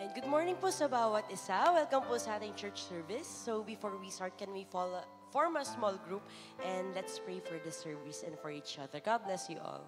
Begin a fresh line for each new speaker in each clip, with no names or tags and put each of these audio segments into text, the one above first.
Good morning po sa bawat isa. Welcome po sa ating church service. So before we start, can we form a small group and let's pray for the service and for each other. God bless you all.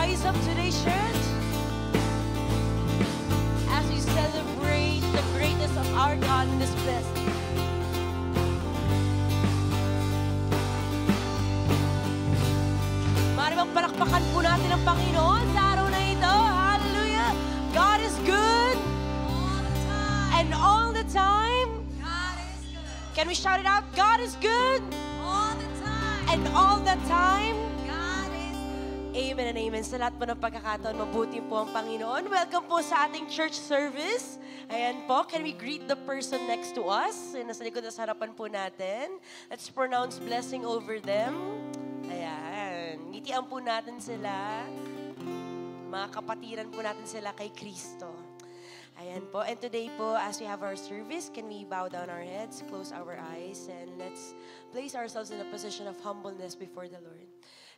Rise up today, church, as we celebrate the greatness of our God in this place. Mari magpalakpakan po natin ang Panginoon sa araw na ito. Hallelujah! God is good. All the time. And all the time. God is good. Can we shout it out? God is good. All the time. And all the time. Amen and amen. Sa lahat po ng pagkakataon, mabuti po ang Panginoon. Welcome po sa ating church service. Ayan po, can we greet the person next to us? Nasa likod na sa harapan po natin. Let's pronounce blessing over them. Ayan. Ngitian po natin sila. Mga kapatiran po natin sila kay Kristo. Ayan po. And today po, as we have our service, can we bow down our heads, close our eyes, and let's place ourselves in a position of humbleness before the Lord.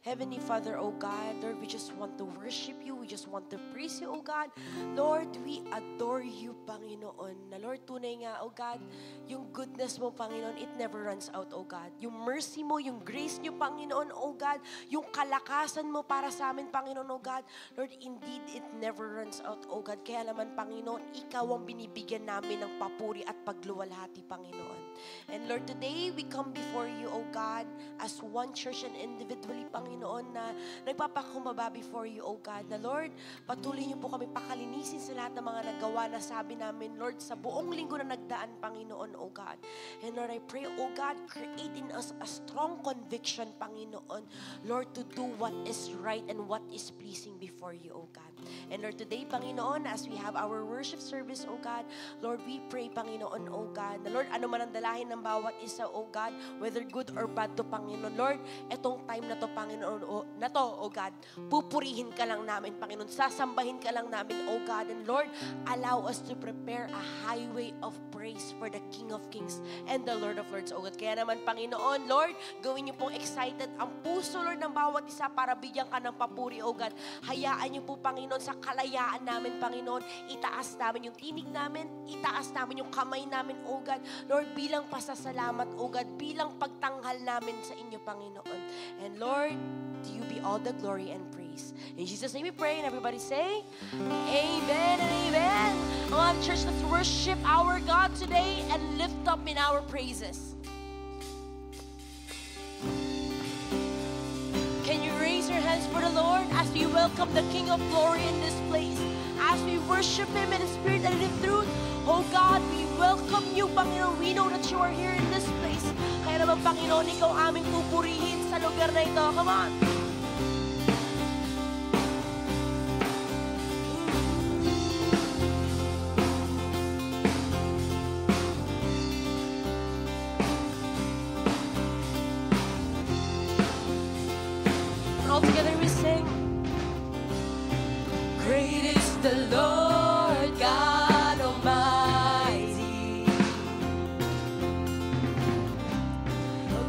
Heavenly Father, oh God, Lord, we just want to worship you. We just want to praise you, O God. Lord, we adore you, Panginoon. Na Lord, tunay nga, O God, yung goodness mo, Panginoon, it never runs out, O God. Yung mercy mo, yung grace niyo, Panginoon, O God, yung kalakasan mo para sa amin, Panginoon, O God. Lord, indeed, it never runs out, O God. Kaya naman, Panginoon, ikaw ang binibigyan namin ng papuri at pagluwalhati, Panginoon. And Lord, today, we come before you, O God, as one church and individually, Panginoon, na nagpapakumbaba before you, O God. Na Lord, patuloy niyo po kami pakalinisin sa lahat ng mga nagawa na sabi namin, Lord, sa buong linggo na nagdaan, Panginoon, O God. And Lord, I pray, O God, create in us a strong conviction, Panginoon, Lord, to do what is right and what is pleasing before you, O God. And Lord, today, Panginoon, as we have our worship service, O God, Lord, we pray, Panginoon, O God, na Lord, ano man ang dalahin ng bawat isa, O God, whether good or bad to, Panginoon, Lord, etong time na to, Panginoon, O God, pupurihin ka lang namin, Panginoon, sasambahin ka lang namin, O God, and Lord, allow us to prepare a highway of praise for the King of Kings and the Lord of Lords, O God. Kaya naman, Panginoon, Lord, gawin niyo pong excited ang puso, Lord, ng bawat isa para bigyan ka ng papuri, O God. Hayaan niyo po, Panginoon, sa kalayaan namin, Panginoon, itaas namin yung tinig namin, itaas namin yung kamay namin, O God. Lord, bilang pasasalamat, O God, bilang pagtanghal namin sa inyo, Panginoon. And Lord, to you be all the glory and praise. In Jesus' name we pray, and everybody say, Amen and amen. Come on, church, let's worship our God today and lift up in our praises. Can you raise your hands for the Lord as we welcome the King of Glory in this place? As we worship Him in spirit and in truth, oh God, we welcome you, Panginoon. We know that you are here in this place. Kaya naman, Panginoon, ikaw aming pupurihin sa lugar na ito. Come on. All together we sing. Great is the Lord God Almighty.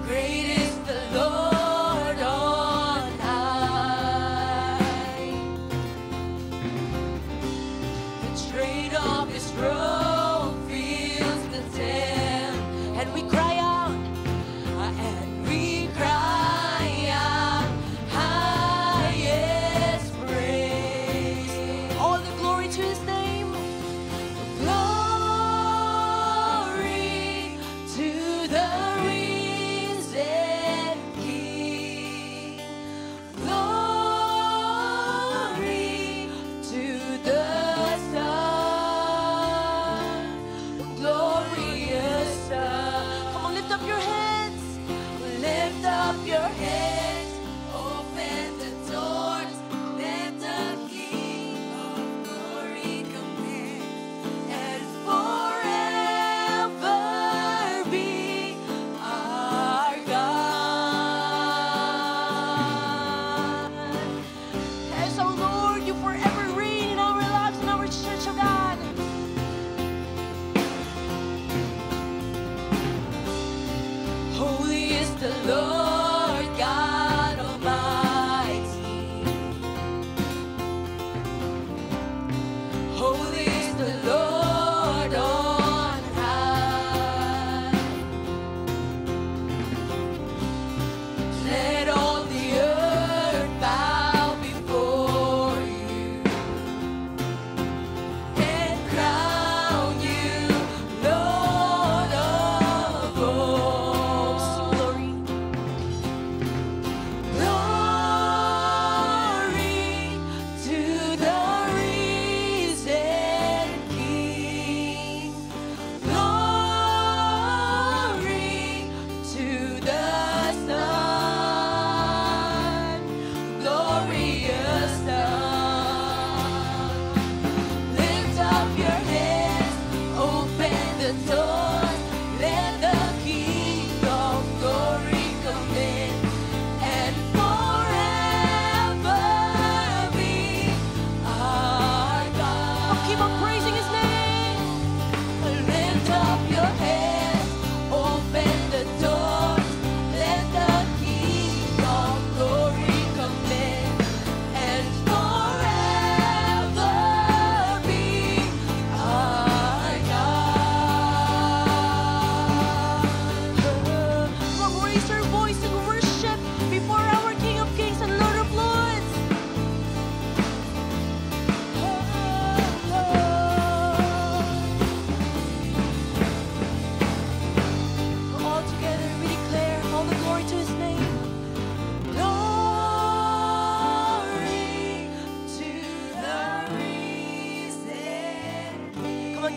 Great is the Lord on high. The train of His robe fills the temple, and we cry out, and we cry.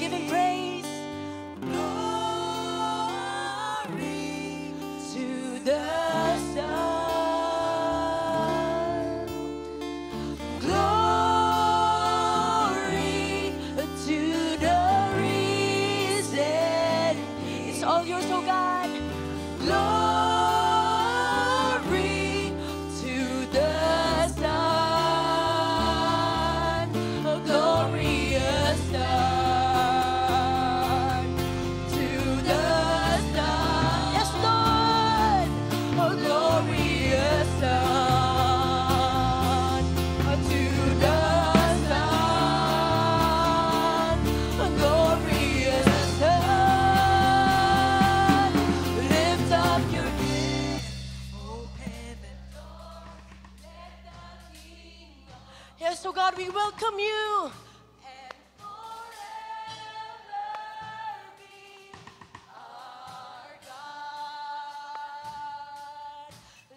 give Him praise. Glory to the Son. Glory to the risen. It's all yours, oh God. Glory to the Son, a glorious Son, to the Son. Yes, Lord, a glorious Son, to the Son, a glorious Son. Lift up your head, oh heaven. Yes, so God, we welcome you. And forever be our God.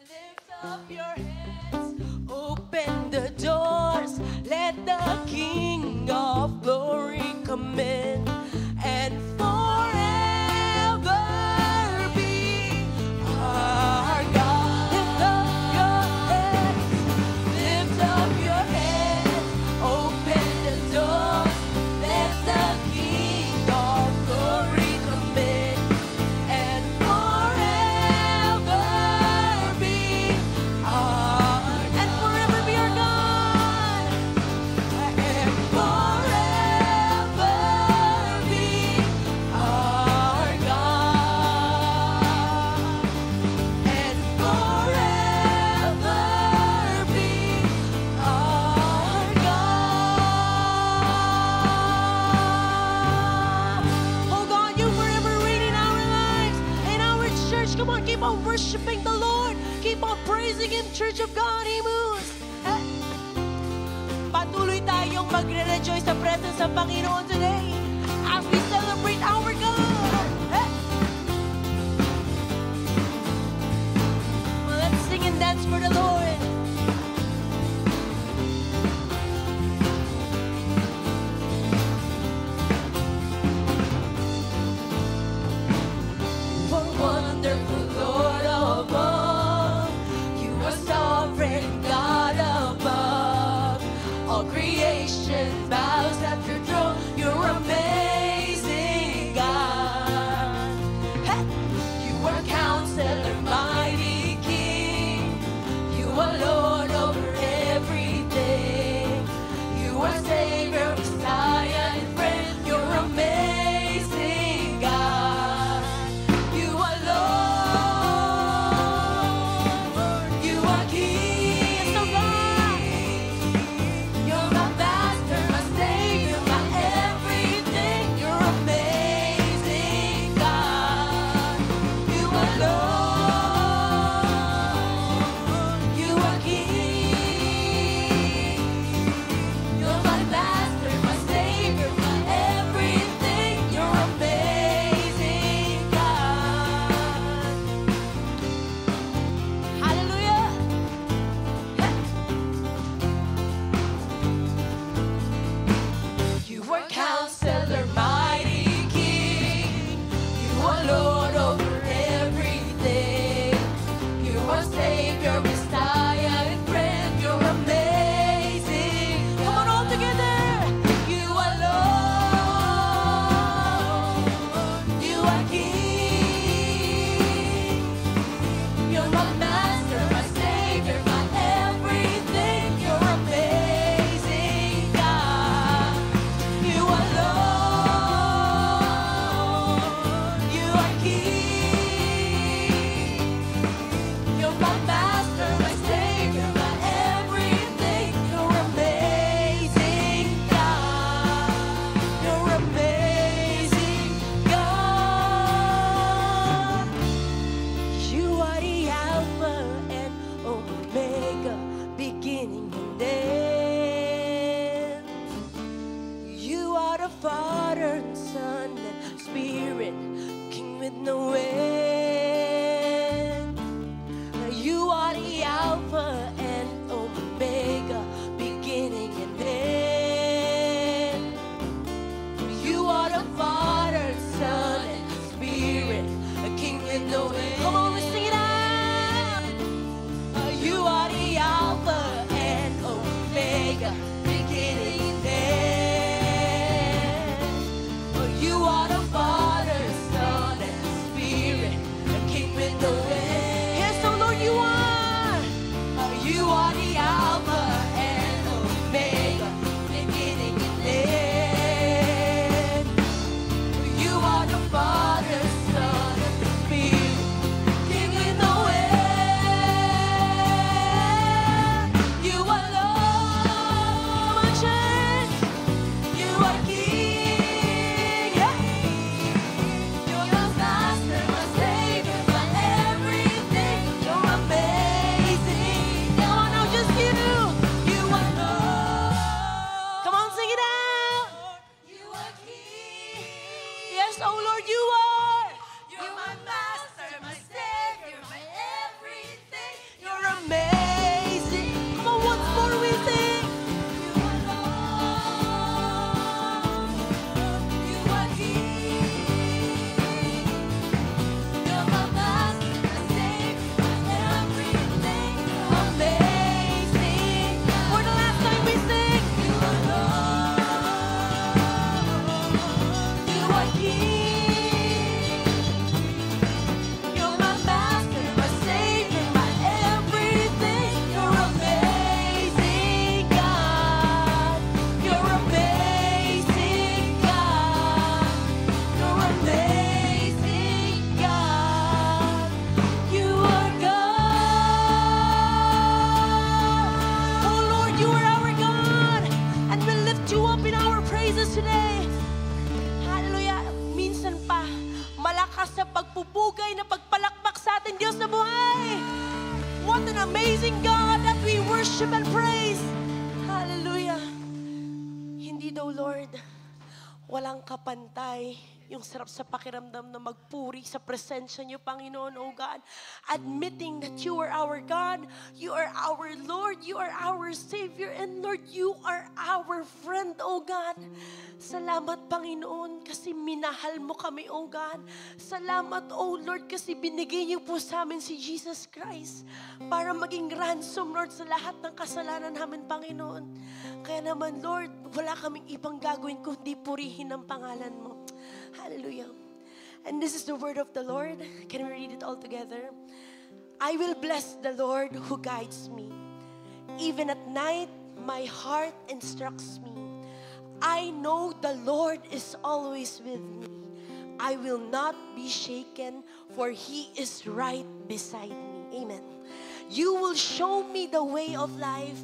Lift up your hands, open the doors, let the King of glory come in. And forever be our God. Lift up your hands, lift up your hands, open the doors, let the King of glory come in. And forever be our, and forever be our God. And forever be our God. And forever be our God. Oh God, you forever reign in our lives, in our church. Come on, keep on worshiping the Lord. Keep on praising Him, Church of God. He moves. Patuloy tayong magre-rejoice sa presence ng Panginoon today as we celebrate our God. Well, let's sing and dance for the Lord. For wonderful Lord of all, you are sovereign God above. All creation bows at your throne. You're amazing, God. Hey! You are Counselor, mighty King. You are Lord over everything. You are Savior, Messiah, and friend. You're amazing, God. You are Lord. You are King. So God, you're my master, my savior, my everything. You're amazing, God. You are Lord. You are King. You're my master, my savior, my everything. You're amazing, God. Hallelujah. You are Counselor, mighty King. You are Lord over everything. You are Savior, Messiah, and friend. You're amazing. Come on, all together. You are Lord. You are King. You're my master, my savior, my everything. You're amazing, God. You are Lord. You are King. You're my master, my savior, my everything. You're amazing, God. You're amazing, God. You are the Alpha and Omega, beginning and end. You are the Father and Son and Spirit, King with no end. You are the Alpha and Omega, beginning and end. You are the O Lord. Walang kapantay. Yung sarap sa pakiramdam na magpuri sa presensya niyo, Panginoon, O God. Admitting that you are our God, you are our Lord, you are our Savior, and Lord, you are our friend, O God. Salamat, Panginoon, kasi minahal mo kami, O God. Salamat, O Lord, kasi binigay niyo po sa amin si Jesus Christ para maging ransom, Lord, sa lahat ng kasalanan namin, Panginoon. Kaya naman, Lord, wala kaming ibang gagawin kundi purihin ang pangalan mo. Hallelujah. And this is the word of the Lord. Can we read it all together? I will bless the Lord who guides me. Even at night, my heart instructs me. I know the Lord is always with me. I will not be shaken, for He is right beside me. Amen. You will show me the way of life,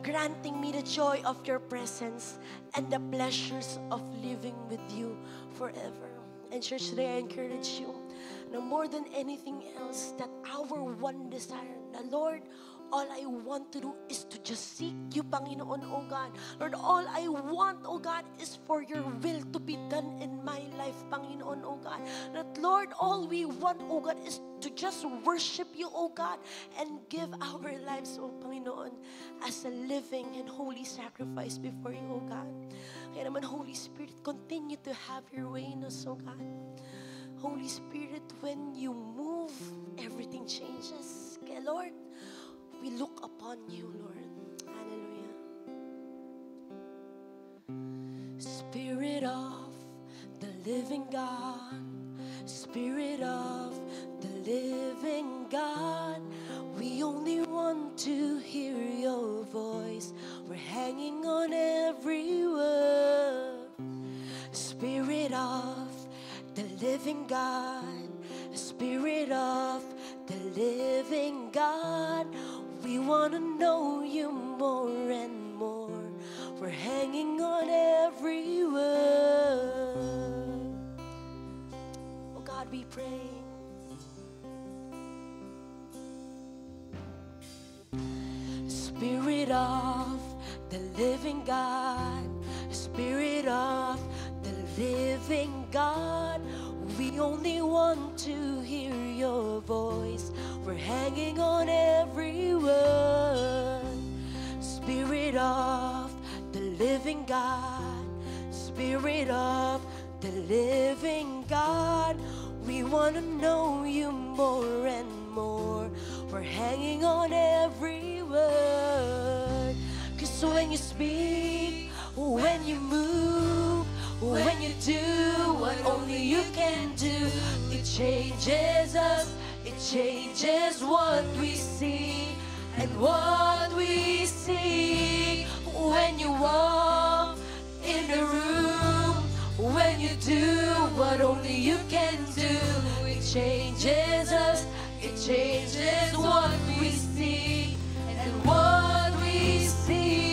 granting me the joy of your presence and the pleasures of living with you forever. And church, today I encourage you, no more than anything else, that our one desire, the Lord, all I want to do is to just seek you, Panginoon, O God. Lord, all I want, O God, is for your will to be done in my life, Panginoon, O God. That, Lord, all we want, O God, is to just worship you, O God, and give our lives, O Panginoon, as a living and holy sacrifice before you, O God. Kaya naman, Holy Spirit, continue to have your way in us, O God. Holy Spirit, when you move, everything changes. Kaya, Lord, we look upon you, Lord. Hallelujah. Spirit of the living God, Spirit of the living God, we only want to hear your voice. We're hanging on every word. Spirit of the living God, Spirit of the living God, we want to know you more and more. We're hanging on every word. Oh God, we pray. Spirit of the living God, Spirit of the living God, we only want to hear your voice. We're hanging on every word. Spirit of the living God, Spirit of the living God, we want to know you more and more. We're hanging on every word. 'Cause when you speak, when you move, when you do what only you can do, it changes us. It changes what we see and what we see. When you walk in the room, when you do what only you can do, it changes us. It changes what we see and what we see.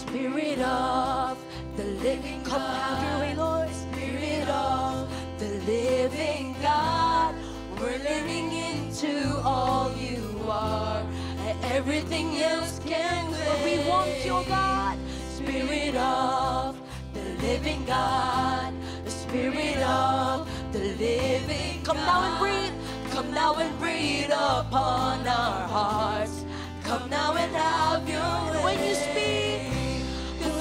Spirit of the living God, come have your way, Lord. Spirit of the living God, we're leaning into all you are. Everything else can wait. We want you, God. Spirit of the living God, the Spirit of the living God. Come now and breathe. Come now and breathe upon our hearts. Come now and have your way. When you speak,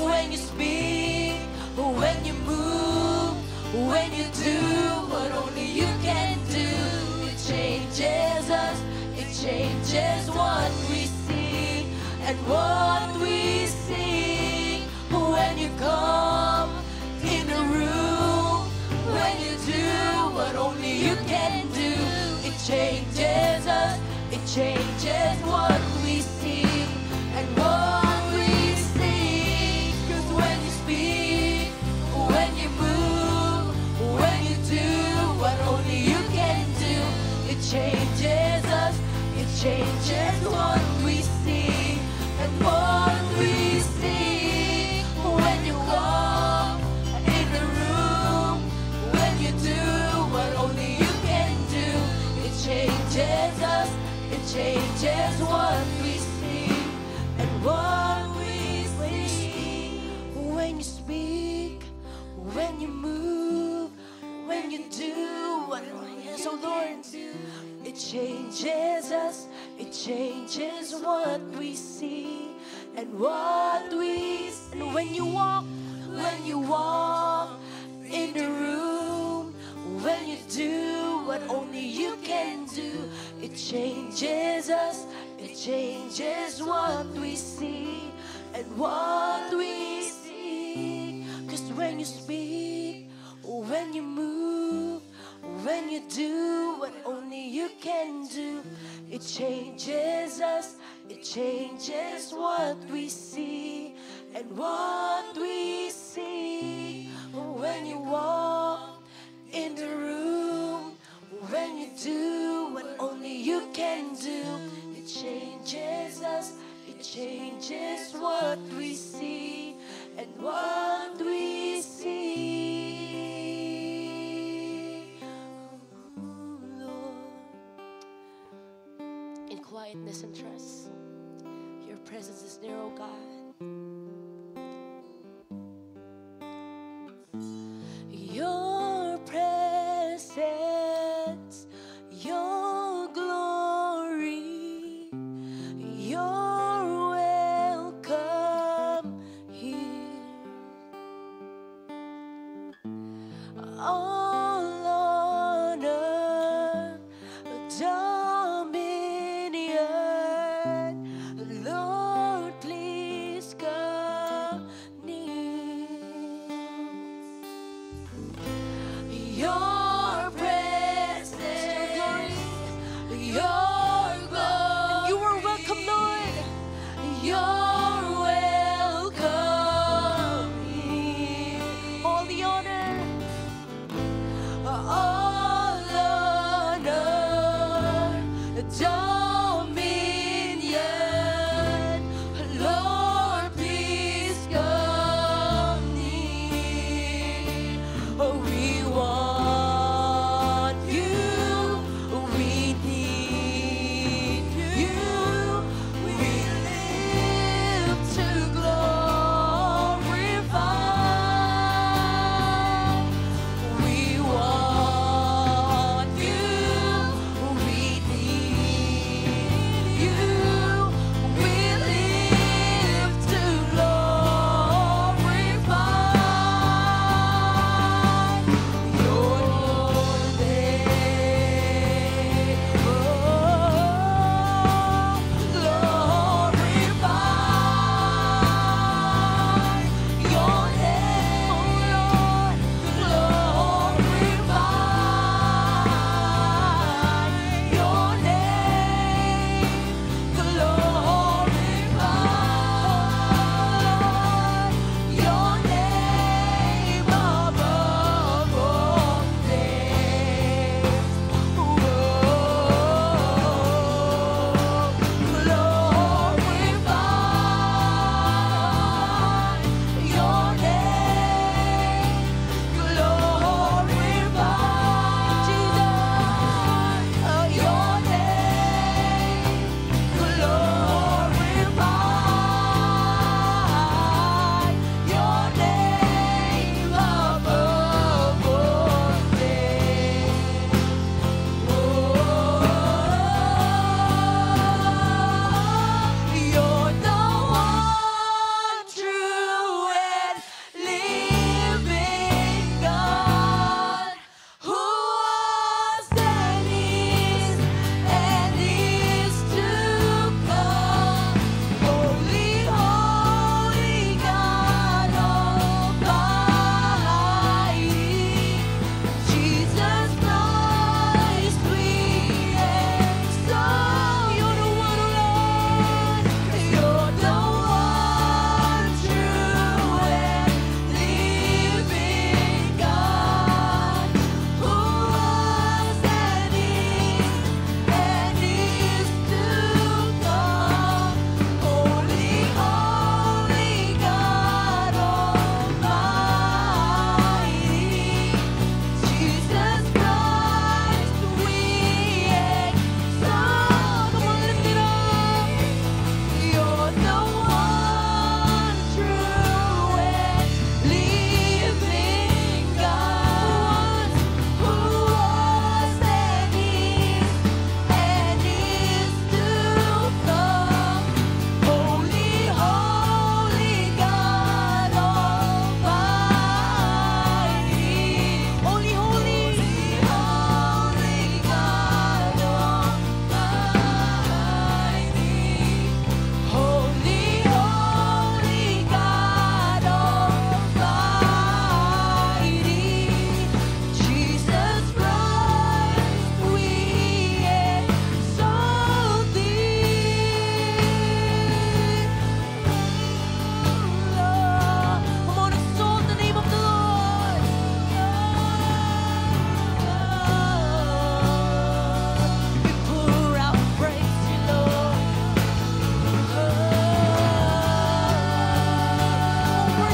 when you speak, when you move, when you do what only you can do, it changes us, it changes what we see and what we see. When you come in the room, when you do what only you can do, it changes us, it changes what we see and what we see. 'Cause when you speak, when you move, when you do what only you can do, it changes us, it changes what we see and what we see. When you come can do. It changes us, it changes what we see and what we see. And when you walk in the room, when you do what only you can do, it changes us, it changes what we see and what we see. 'Cause when you speak, when you move, when you do what only you can do, it changes us, it changes what we see and what we see. When you walk in the room, when you do what only you can do, it changes us, it changes what we see and what we see. In quietness and trust, your presence is near, oh God. Your presence, your glory, you're welcome here. All honor, dominion, Lord, please come near. Your presence, your glory, you are welcome, Lord. You're welcome here. All the honor, all honor, dominion, Lord, please come.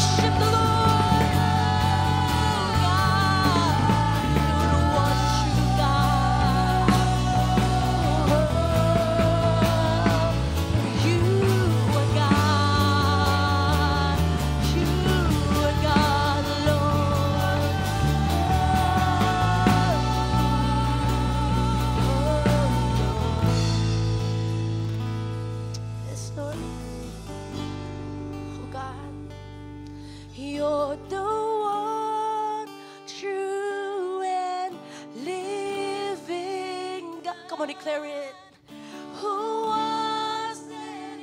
worship the Lord. Oh God, you're one true God. You are God. You are God alone. Yes, Lord. Oh God, you're the one true and living God. Come on, declare it. Who was and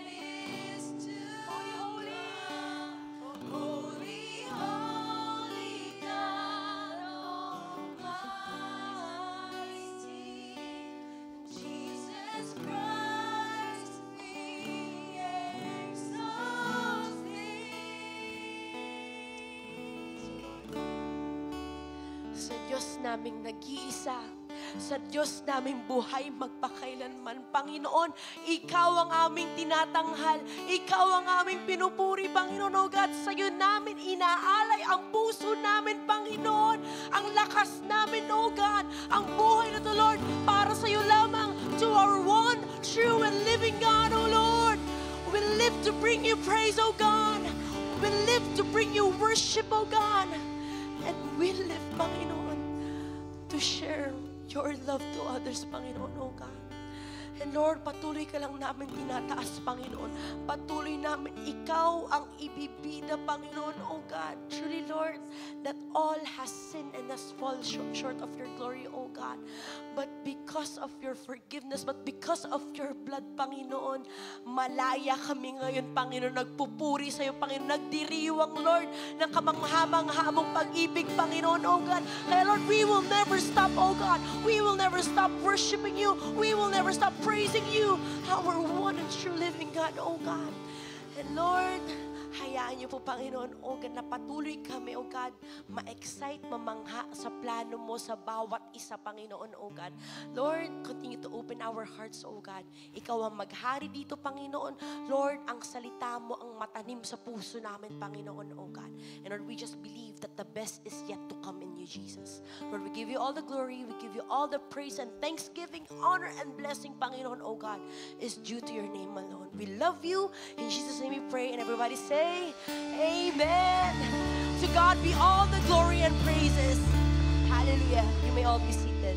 is to come. Holy, holy God Almighty. Jesus Christ, we exalt thee. Sa Diyos naming nag-iisa, sa Diyos naming buhay magpakailanman, Panginoon, Ikaw ang aming tinatanghal, Ikaw ang aming pinupuri, Panginoon, O God, sa iyo namin inaalay ang puso namin, Panginoon, ang lakas namin, O God, ang buhay na to, Lord, para sa iyo lamang, to our one true and living God, O Lord. We live to bring you praise, O God. We live to bring you worship, O God. And we live, Panginoon, to share your love to others, Panginoon, O God. And Lord, patuloy ka lang namin tinataas, Panginoon. Patuloy namin Ikaw ang ibibida, Panginoon, O God. Truly, Lord, that all has sinned and has fallen short of your glory, O God. But because of your forgiveness, but because of your blood, Panginoon, malaya kami ngayon, Panginoon. Nagpupuri sa iyo, Panginoon. Nagdiriwang, Lord, ng kamangha-mangha mong pag-ibig, Panginoon, O God. Kaya, Lord, we will never stop, O God. We will never stop worshiping you. We will never stop praising you, our one and true living God, O God. And Lord, hayaan niyo po, Panginoon, O God, na patuloy kami, O God, ma-excite, mamangha sa plano mo sa bawat isa, Panginoon, O God. Lord, continue to open our hearts, O God. Ikaw ang maghari dito, Panginoon. Lord, ang salita mo ang matanim sa puso namin, Panginoon, O God. And Lord, we just believe that the best is yet to come in you, Jesus. Lord, we give you all the glory, we give you all the praise and thanksgiving, honor and blessing, Panginoon, O God, is due to your name alone. We love you. In Jesus' name we pray. And everybody say, Amen. To God be all the glory and praises. Hallelujah. You may all be seated.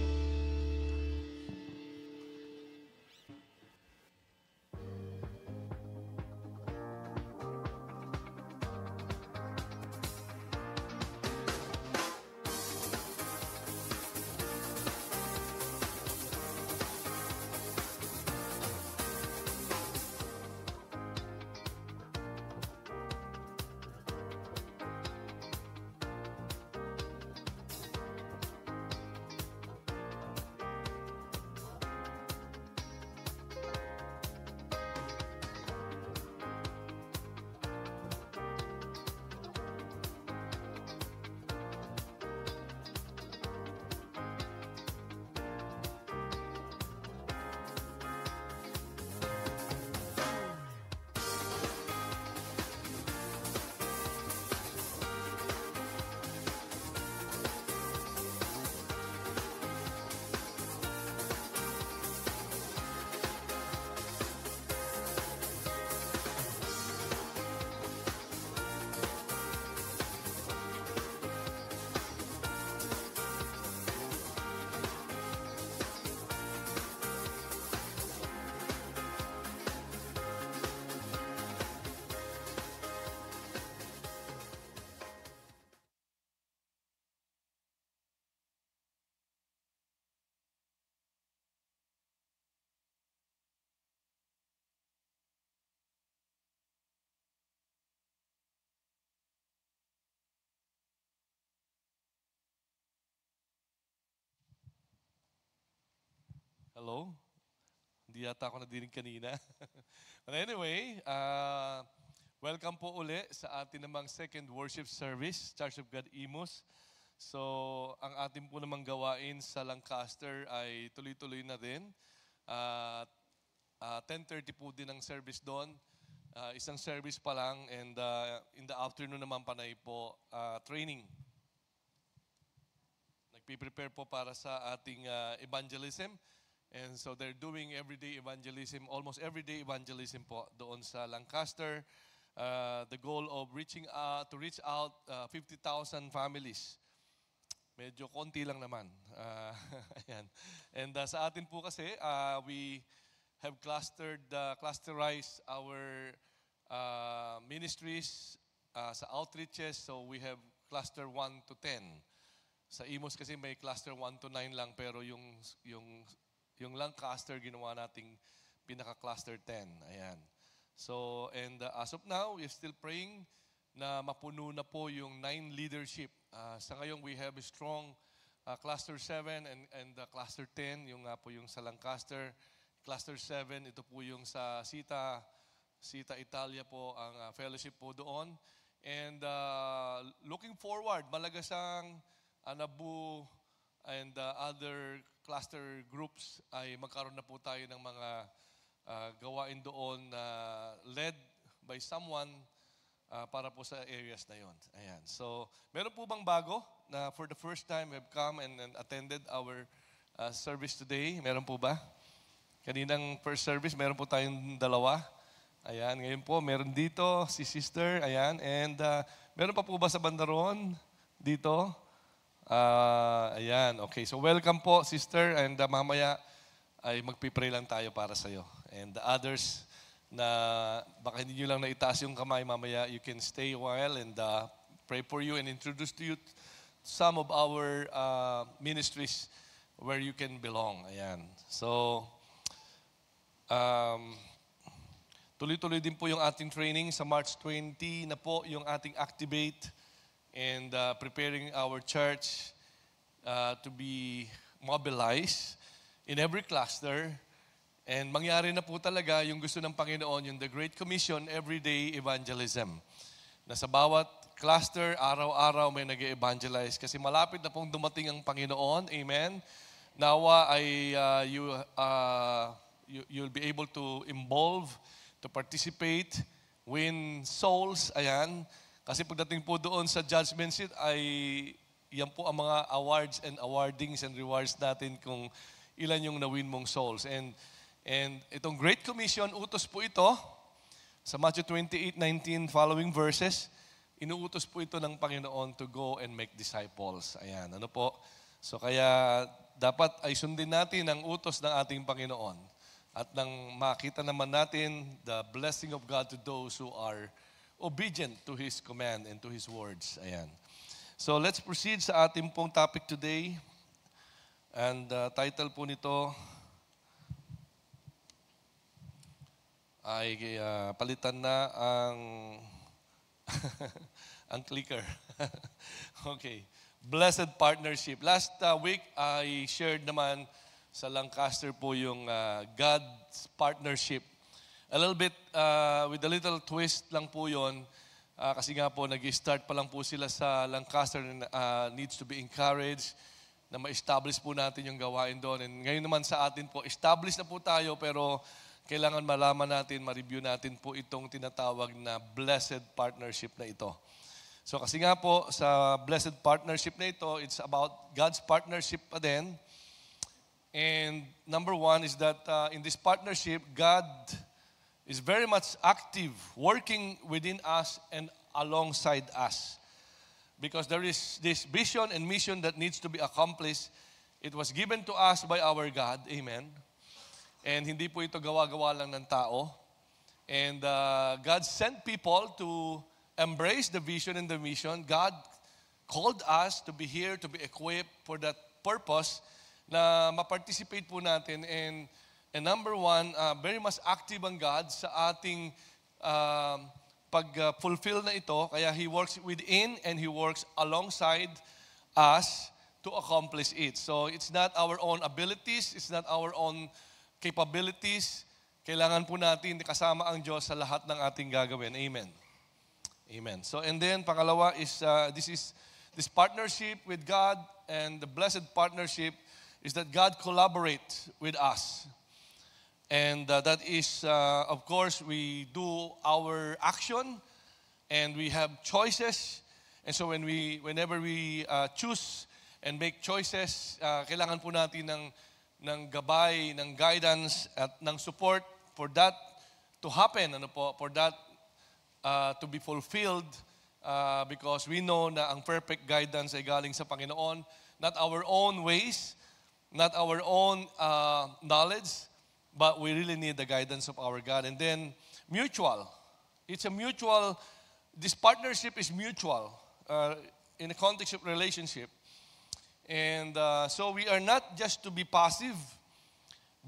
Hello? Hindi yata ako nadinig kanina. But anyway, welcome po uli sa ating namang second worship service, Church of God Imus. So, ang ating po namang gawain sa Lancaster ay tuloy-tuloy na din. 10:30 po din ang service doon. Isang service pa lang, and in the afternoon naman panay po training. Nagpiprepare po para sa ating evangelism. And so they're doing everyday evangelism, almost everyday evangelism po doon sa Lancaster. The goal of to reach out 50,000 families. Medyo konti lang naman. Ayan. And sa atin po kasi, we have clusterized our ministries sa outreaches. So we have cluster 1 to 10. Sa Imus kasi may cluster 1 to 9 lang, pero yung Lancaster ginawa nating pinaka-cluster 10. Ayan. So, and as of now, we're still praying na mapuno na po yung 9 leadership. Sa ngayon, we have a strong cluster 7 and cluster 10, yung nga po yung sa Lancaster. Cluster 7, ito po yung sa Sita Italia po, ang fellowship po doon. And looking forward, Malagasang, Anabu, and other cluster groups ay magkaroon na po tayo ng mga gawain doon led by someone para po sa areas na yon. Ayan. So, meron po bang bago na for the first time have come and attended our service today? Meron po ba? Kaninang first service, meron po tayong dalawa. Ayan, ngayon po, meron dito si sister. Ayan, and meron pa po ba sa bandaron dito? Ayan, okay. So welcome po, sister. And mamaya ay magpipray lang tayo para sa'yo. And the others na baka hindi nyo lang naitaas yung kamay, mamaya you can stay a while and pray for you and introduce to you some of our ministries where you can belong. Ayan. So, tuloy-tuloy din po yung ating training. Sa March 20 na po yung ating Activate and preparing our church to be mobilized in every cluster. And mangyari na po talaga yung gusto ng Panginoon, yung The Great Commission, Everyday Evangelism. Na sa bawat cluster, araw-araw may nag-evangelize. Kasi malapit na pong dumating ang Panginoon. Amen. Nawa ay you'll be able to involve, to participate, win souls. Ayan. Kasi pagdating po doon sa judgment seat ay yan po ang mga awards and awardings and rewards natin kung ilan yung na-win mong souls. And itong Great Commission, utos po ito sa Matthew 28:19 following verses, inuutos po ito ng Panginoon to go and make disciples. Ayan, ano po? So kaya dapat ay sundin natin ang utos ng ating Panginoon at nang makita naman natin the blessing of God to those who are obedient to His command and to His words. Ayan. So let's proceed sa ating pong topic today. And title po nito ay palitan na ang ang clicker. Okay. Blessed partnership. Last week, I shared naman sa Lancaster po yung God's partnership. A little bit, with a little twist lang po yun. Kasi nga po, nag-start pa lang po sila sa Lancaster and needs to be encouraged na ma-establish po natin yung gawain doon. And ngayon naman sa atin po, establish na po tayo pero kailangan malaman natin, ma-review natin po itong tinatawag na blessed partnership na ito. So kasi nga po, sa blessed partnership na ito, it's about God's partnership pa din. And number one is that in this partnership, God is very much active, working within us and alongside us. Because there is this vision and mission that needs to be accomplished. It was given to us by our God. Amen. And hindi po ito gawa-gawa lang ng tao. And God sent people to embrace the vision and the mission. God called us to be here, to be equipped for that purpose na ma-participate po natin. And number one, very much active ang God sa ating pag-fulfill na ito. Kaya He works within and He works alongside us to accomplish it. So it's not our own abilities, it's not our own capabilities. Kailangan po natin kasama ang Diyos sa lahat ng ating gagawin. Amen. Amen. So and then pangalawa is this partnership with God, and the blessed partnership is that God collaborates with us. And that is, of course, we do our action and we have choices. And so whenever we choose and make choices, kailangan po natin ng gabay, ng guidance, at ng support for that to happen, for that to be fulfilled, because we know na ang perfect guidance ay galing sa Panginoon, not our own ways, not our own knowledge, but we really need the guidance of our God. And then mutual. It's a mutual, this partnership is mutual in the context of relationship. And so we are not just to be passive,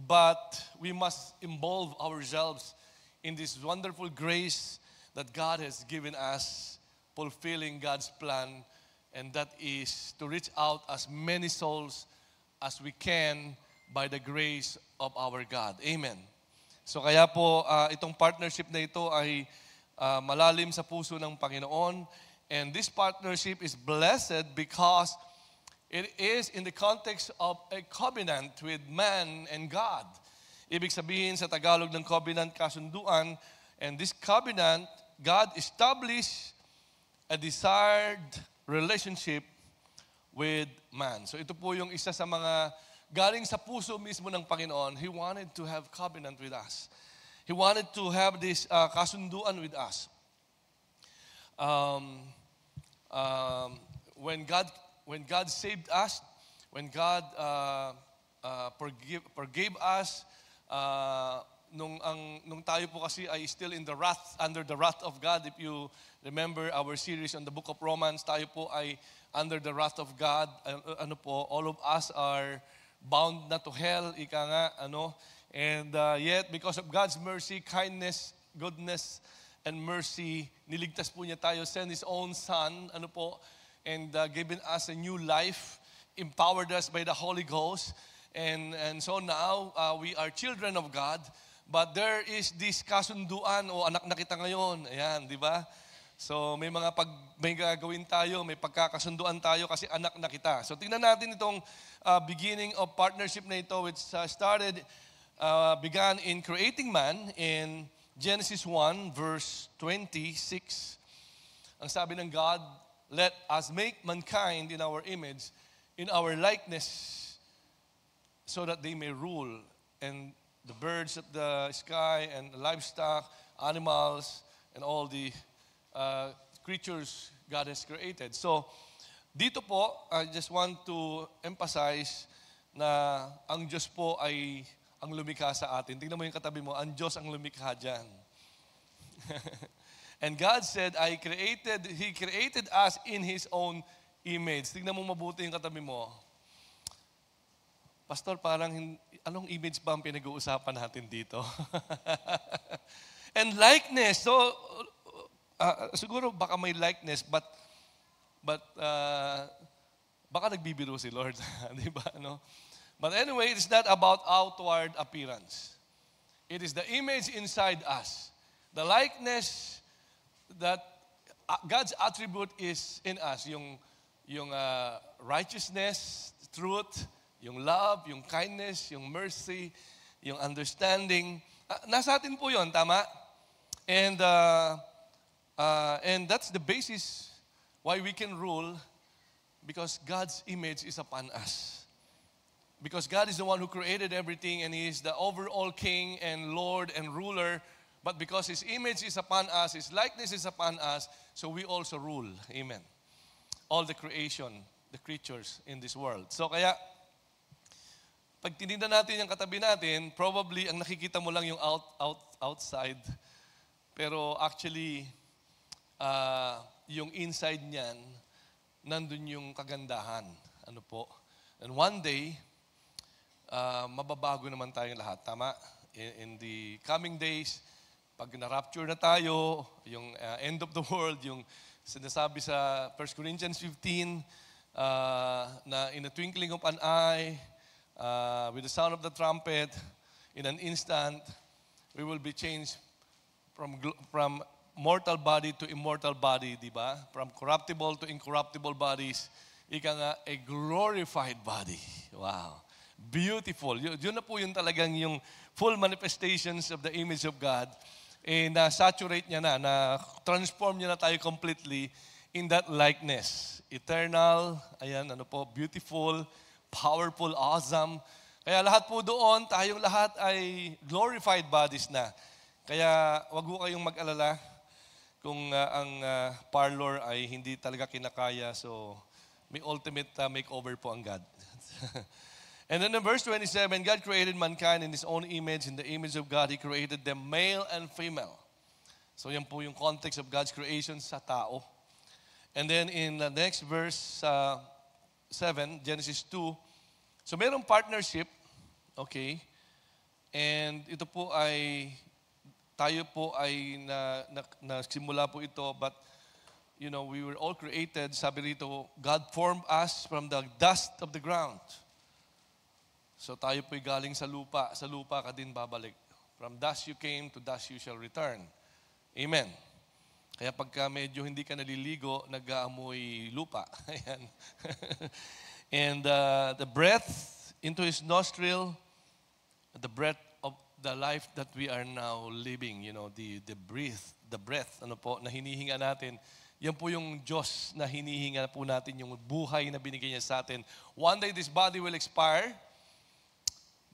but we must involve ourselves in this wonderful grace that God has given us, fulfilling God's plan, and that is to reach out as many souls as we can by the grace of our God. Amen. So kaya po, itong partnership na ito ay malalim sa puso ng Panginoon. And this partnership is blessed because it is in the context of a covenant with man and God. Ibig sabihin sa Tagalog ng covenant, kasunduan. And this covenant, God established a desired relationship with man. So ito po yung isa sa mga galing sa puso mismo ng Panginoon. He wanted to have covenant with us. He wanted to have this kasunduan with us. When God saved us, when God forgave us, nung tayo po kasi ay still in the wrath, under the wrath of God. If you remember our series on the book of Romans, tayo po ay under the wrath of God. All of us are bound na to hell, ika nga, And yet, because of God's mercy, kindness, goodness, and mercy, niligtas po niya tayo, send His own Son, and given us a new life, empowered us by the Holy Ghost. And so now, we are children of God, but there is this kasunduan, anak na kita ngayon. Ayan, di ba? So may gagawin tayo, may pagkakasunduan tayo kasi anak na kita. So tingnan natin itong beginning of partnership na ito, which began in creating man in Genesis 1 verse 26. Ang sabi ng God, let us make mankind in our image, in our likeness, so that they may rule, and the birds of the sky, and the livestock, animals, and all the creatures God has created. So, dito po, I just want to emphasize na ang Diyos po ay ang lumikha sa atin. Tingnan mo yung katabi mo, ang Diyos ang lumikha dyan. And God said, He created us in His own image. Tingnan mo mabuti yung katabi mo. Pastor, parang anong image ba ang pinag-uusapan natin dito? And likeness. So, siguro baka may likeness, but baka nagbibiro si Lord. Di ba? But anyway, it's not about outward appearance. It is the image inside us. The likeness that God's attribute is in us. Yung righteousness, truth, yung love, yung kindness, yung mercy, yung understanding. Nasa atin po yun, tama? And that's the basis why we can rule, because God's image is upon us. Because God is the one who created everything, and He is the overall King and Lord and ruler. But because His image is upon us, His likeness is upon us, so we also rule. Amen. All the creation, the creatures in this world. So kaya, pag tinignan natin yung katabi natin, probably ang nakikita mo lang yung outside. Pero actually, yung inside niyan, nandun yung kagandahan. And one day, mababago naman tayong lahat. Tama? In the coming days, pag na-rapture na tayo, yung end of the world, yung sinasabi sa 1 Corinthians 15, na in a twinkling of an eye, with the sound of the trumpet, in an instant, we will be changed from mortal body to immortal body, di ba? From corruptible to incorruptible bodies. Ika nga, a glorified body. Wow. beautiful. Yun na po yung talagang yung full manifestations of the image of God. Na-saturate niya na-transform niya na tayo completely in that likeness. Eternal, ayan, beautiful, powerful, awesome. Kaya lahat po doon, tayong lahat ay glorified bodies na. Kaya wag po kayong mag-alala kung ang parlor ay hindi talaga kinakaya. So, may ultimate makeover po ang God. And then in verse 27, God created mankind in His own image. In the image of God, He created them male and female. So yan po yung context of God's creation sa tao. And then in the next verse 7, Genesis 2, so mayroong partnership, okay? And ito po ay, tayo po ay nagsimula po ito, but we were all created, sabi rito, God formed us from the dust of the ground. So tayo po'y galing sa lupa ka din babalik. From dust you came, to dust you shall return. Amen. Kaya pagka medyo hindi ka naliligo, nag-aamoy lupa. Ayan. And the breath into His nostril, the breath of the life that we are now living, the breath, na hinihinga natin, yan po yung Diyos na hinihinga po natin, yung buhay na binigay niya sa atin. One day this body will expire,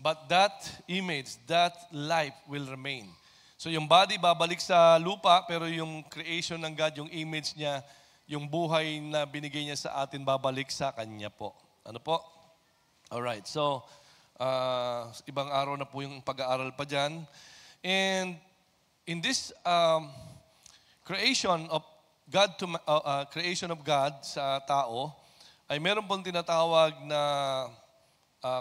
but that image, that life will remain. So yung body babalik sa lupa, pero yung creation ng God, yung image niya, yung buhay na binigay niya sa atin, babalik sa Kanya po. Ano po? Alright, so ibang araw na po yung pag-aaral pa dyan. And in this creation of God sa tao, ay meron pong tinatawag na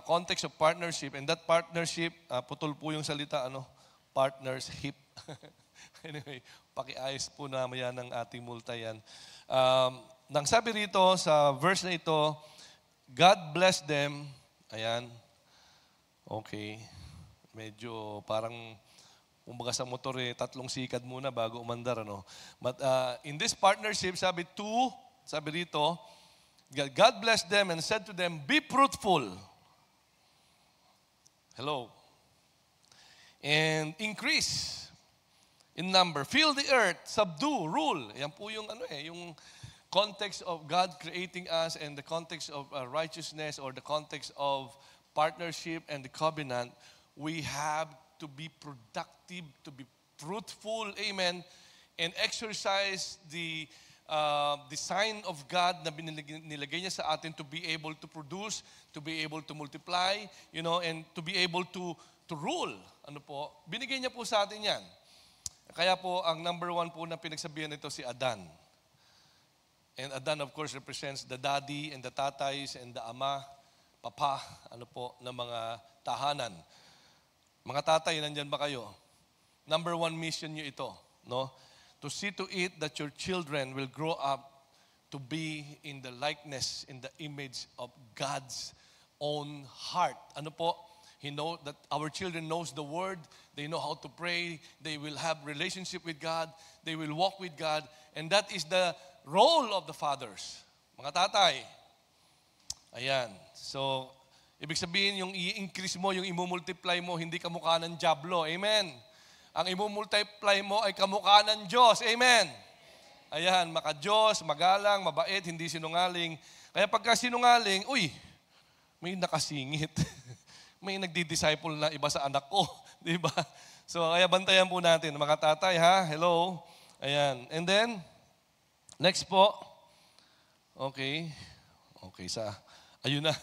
context of partnership, and that partnership, putol po yung salita, partnership. Anyway, pakiayos po na maya ng ating multa yan. Nang sabi rito sa verse na ito, God blessed them. Ayan. Okay. Medyo parang, kumbaga sa motor tatlong sikad muna bago umandar, But in this partnership, sabi rito, God blessed them and said to them, be fruitful. Hello. And increase in number. Fill the earth, subdue, rule. Yan po yung yung context of God creating us and the context of righteousness or the context of partnership and the covenant. We have to be productive, to be fruitful, amen, and exercise the sign of God na nilagay niya sa atin to be able to produce, to be able to multiply, and to be able to rule. Binigay niya po sa atin yan. Kaya po, ang number one po na pinagsabihan nito si Adan. And Adan, of course, represents the daddy and the tatays and the ama, papa, ng mga tahanan. Mga tatay, nandyan ba kayo? Number one mission nyo ito, To see to it that your children will grow up to be in the likeness, in the image of God's own heart. That our children knows the Word, they know how to pray, they will have relationship with God, they will walk with God, and that is the role of the fathers. Mga tatay. Ayan. So, ibig sabihin, yung i-increase mo, yung i-multiply mo, hindi kamukha ng Diablo. Amen. Ang i-multiply mo ay kamukha ng Diyos. Amen. Ayan, maka-Diyos, magalang, mabait, hindi sinungaling. Kaya pagka sinungaling, may nakasingit. May nagdi-disciple na iba sa anak ko. Di ba? So, kaya bantayan po natin. Mga tatay, ha? Hello? Ayan. And then, next po. Okay. Ayun na.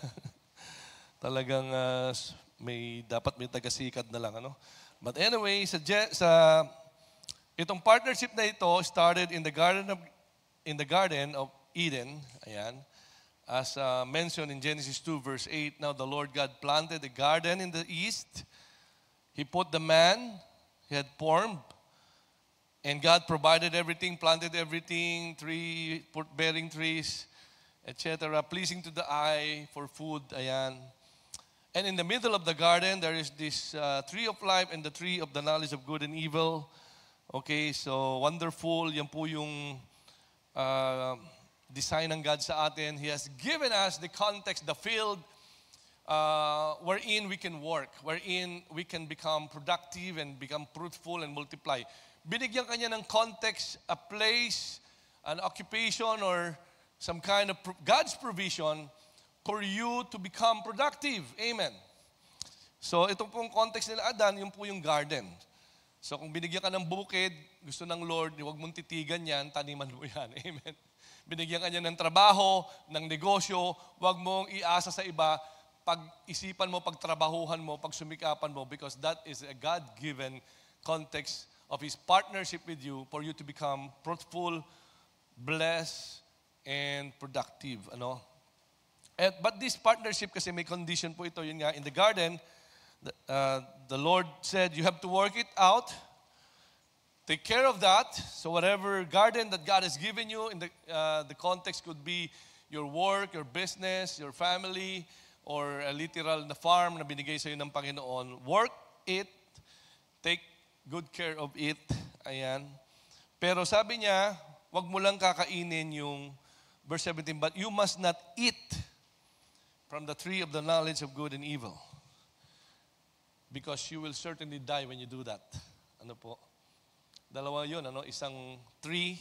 Talagang dapat may tagasikat na lang, But anyway, itong partnership na ito started in the Garden of Eden. Ayan. As mentioned in Genesis 2 verse 8, now the Lord God planted a garden in the east. He put the man he had formed, and God provided everything, planted everything, bearing trees, etc., pleasing to the eye for food. Ayan. And in the middle of the garden, there is this tree of life and the tree of the knowledge of good and evil. Okay, so wonderful. Yan po yung design ng God sa atin. He has given us the context, the field, wherein we can work, wherein we can become productive and become fruitful and multiply. Binigyan kanya ng context, a place, an occupation, or some kind of God's provision for you to become productive. Amen. So ito pong context nila Adan, yun po yung garden. So kung binigyan ka ng bukid, gusto ng Lord, huwag mong titigan yan, taniman mo yan. Amen. Binigyan ka niya ng trabaho, ng negosyo, huwag mong iasa sa iba, pag-isipan mo, pagtrabahuhan mo, pagsumikapan mo, because that is a God-given context of His partnership with you for you to become fruitful, blessed, and productive. Ano? But this partnership, kasi may condition po ito, yun nga, in the garden, the Lord said, you have to work it out. Take care of that. So whatever garden that God has given you, in the context could be your work, your business, your family, or a literal na farm na binigay sa iyo ng Panginoon. Work it. Take good care of it. Ayan. Pero sabi niya, wag mo lang kakainin yung verse 17, but you must not eat from the tree of the knowledge of good and evil. Because you will certainly die when you do that. Ano po? Dalawa yun, ano? Isang tree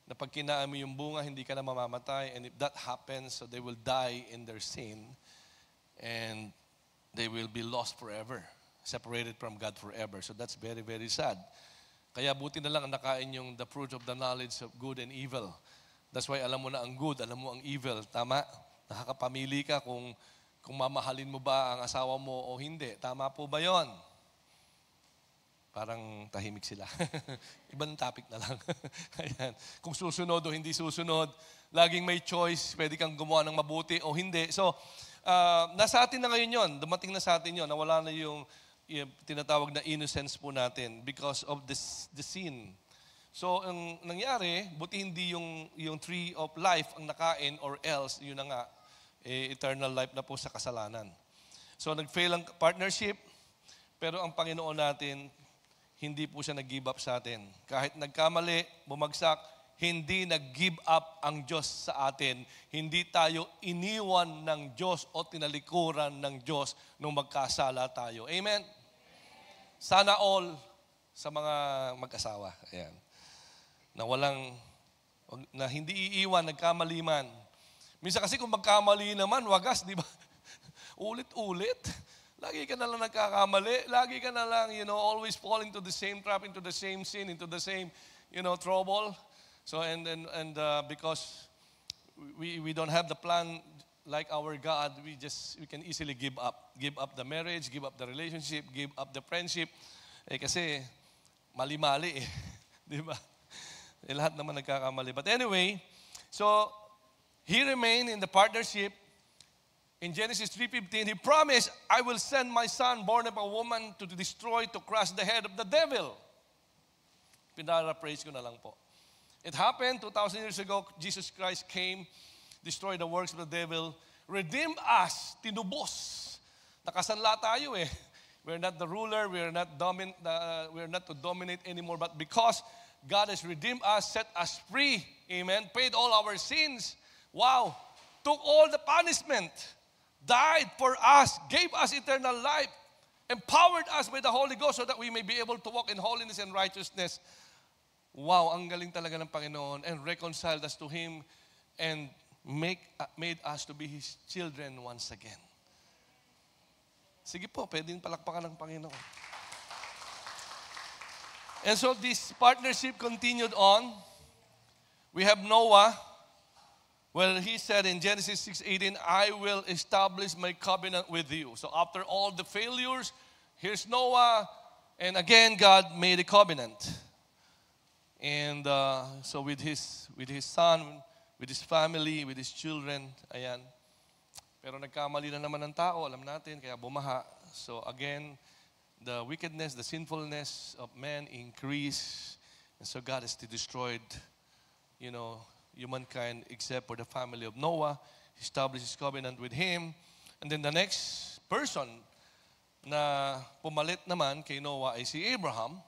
na pag kinaan mo yung bunga, hindi ka na mamamatay. And if that happens, so they will die in their sin. And they will be lost forever. Separated from God forever. So that's very, very sad. Kaya buti na lang ang nakain yung the fruit of the knowledge of good and evil. That's why alam mo na ang good, alam mo ang evil. Tama? Nakakapamili ka kung mamahalin mo ba ang asawa mo o hindi. Tama po ba yon? Parang tahimik sila. Ibang topic na lang. Ayan. Kung susunod o hindi susunod, laging may choice, pwede kang gumawa ng mabuti o hindi. So, nasa atin na ngayon yon. Dumating na sa atin yon. Nawala na yung tinatawag na innocence po natin because of the sin. So, ang nangyari, buti hindi yung tree of life ang nakain or else, yun na nga, eternal life na po sa kasalanan. So, nag-fail ang partnership, pero ang Panginoon natin, hindi po siya nag-give up sa atin. Kahit nagkamali, bumagsak, hindi nag-give up ang Diyos sa atin. Hindi tayo iniwan ng Diyos o tinalikuran ng Diyos nung magkasala tayo. Amen? Sana all sa mga mag-asawa. Ayan. Na hindi iiwan, nagkamali man. Minsan kasi kung magkamali naman, wagas, di ba? Ulit-ulit. Lagi ka na lang nagkakamali. Lagi ka na lang, always falling to the same trap, into the same sin, into the same, trouble. So, and because we don't have the plan like our God, we can easily give up. Give up the marriage, give up the relationship, give up the friendship. Kasi mali-mali eh. Di ba? Lahat naman nagkakamali. But anyway, so, he remained in the partnership. In Genesis 3:15, he promised, I will send my son born of a woman to destroy, to crush the head of the devil. Pinara-praise ko na lang po. It happened 2,000 years ago, Jesus Christ came, destroyed the works of the devil, redeemed us, tinubos. Nakasanla tayo eh. We're not the ruler, we're not to dominate anymore, but because God has redeemed us, set us free, amen, paid all our sins, wow, took all the punishment, died for us, gave us eternal life, empowered us with the Holy Ghost so that we may be able to walk in holiness and righteousness. Wow, ang galing talaga ng Panginoon, and reconciled us to Him and made us to be His children once again. Sige po, pwedeng palakpakan ng Panginoon. And so this partnership continued on. We have Noah. Well, he said in Genesis 6:18, I will establish my covenant with you. So after all the failures, here's Noah. And again, God made a covenant. And so with his son, with his family, with his children, ayan. Pero nagkamali na naman ng tao, alam natin, kaya bumaha. So again, the wickedness, the sinfulness of man increased. And so God has destroyed, humankind except for the family of Noah. He established his covenant with him. And then the next person na pumalit naman kay Noah ay si Abraham.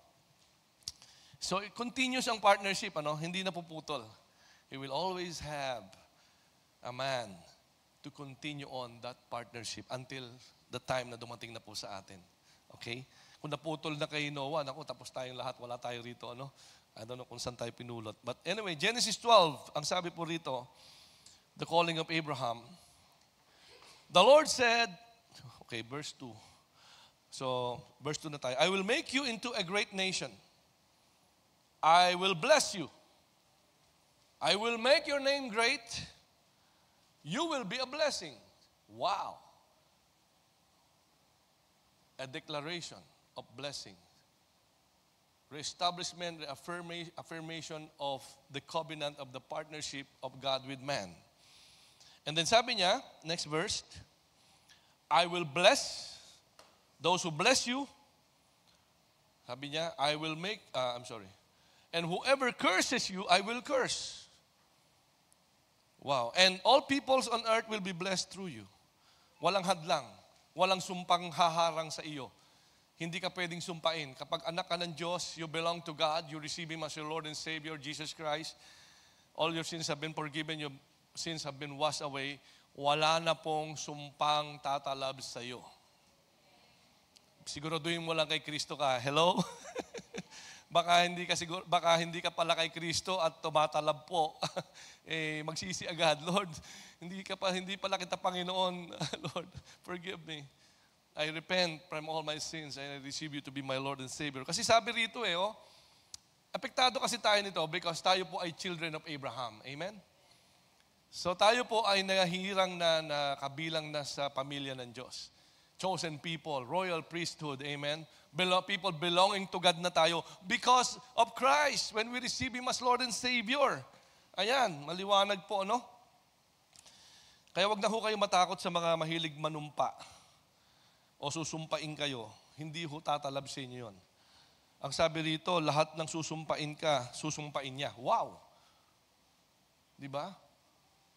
So it continues ang partnership, hindi na puputol. He will always have a man to continue on that partnership until the time na dumating na po sa atin. Okay? Kung naputol na kay Noah, naku, tapos tayong lahat, wala tayo rito, ano? I don't know kung saan tayo pinulot. But anyway, Genesis 12, ang sabi po rito, the calling of Abraham. The Lord said, okay, verse 2. So, verse 2 na tayo. I will make you into a great nation. I will bless you. I will make your name great. You will be a blessing. Wow. A declaration of blessing. Reestablishment, affirmation of the covenant of the partnership of God with man. And then sabi niya, next verse, I will bless those who bless you. Sabi niya, I will make, and whoever curses you, I will curse. Wow. And all peoples on earth will be blessed through you. Walang hadlang. Walang sumpang haharang sa iyo. Hindi ka pwedeng sumpain. Kapag anak ka ng Diyos, you belong to God, you receive Him as your Lord and Savior, Jesus Christ. All your sins have been forgiven, your sins have been washed away. Wala na pong sumpang tatalab sa iyo. Siguraduhin mo lang kay Kristo ka. Hello? Baka hindi ka pala kay Kristo at tumatalab po. Magsisi agad, Lord, hindi pala kita Panginoon. Lord, forgive me. I repent from all my sins and I receive you to be my Lord and Savior. Kasi sabi rito apektado kasi tayo nito because tayo po ay children of Abraham. Amen? So tayo po ay nahihirang na kabilang na sa pamilya ng Diyos. Chosen people, royal priesthood, amen? People belonging to God na tayo because of Christ when we receive Him as Lord and Savior. Ayan, maliwanag po, no? Kaya wag na ho kayo matakot sa mga mahilig manumpa o susumpain kayo. Hindi ho tatalab sa inyo yun. Ang sabi rito, lahat ng susumpain ka, susumpain niya. Wow! Di ba?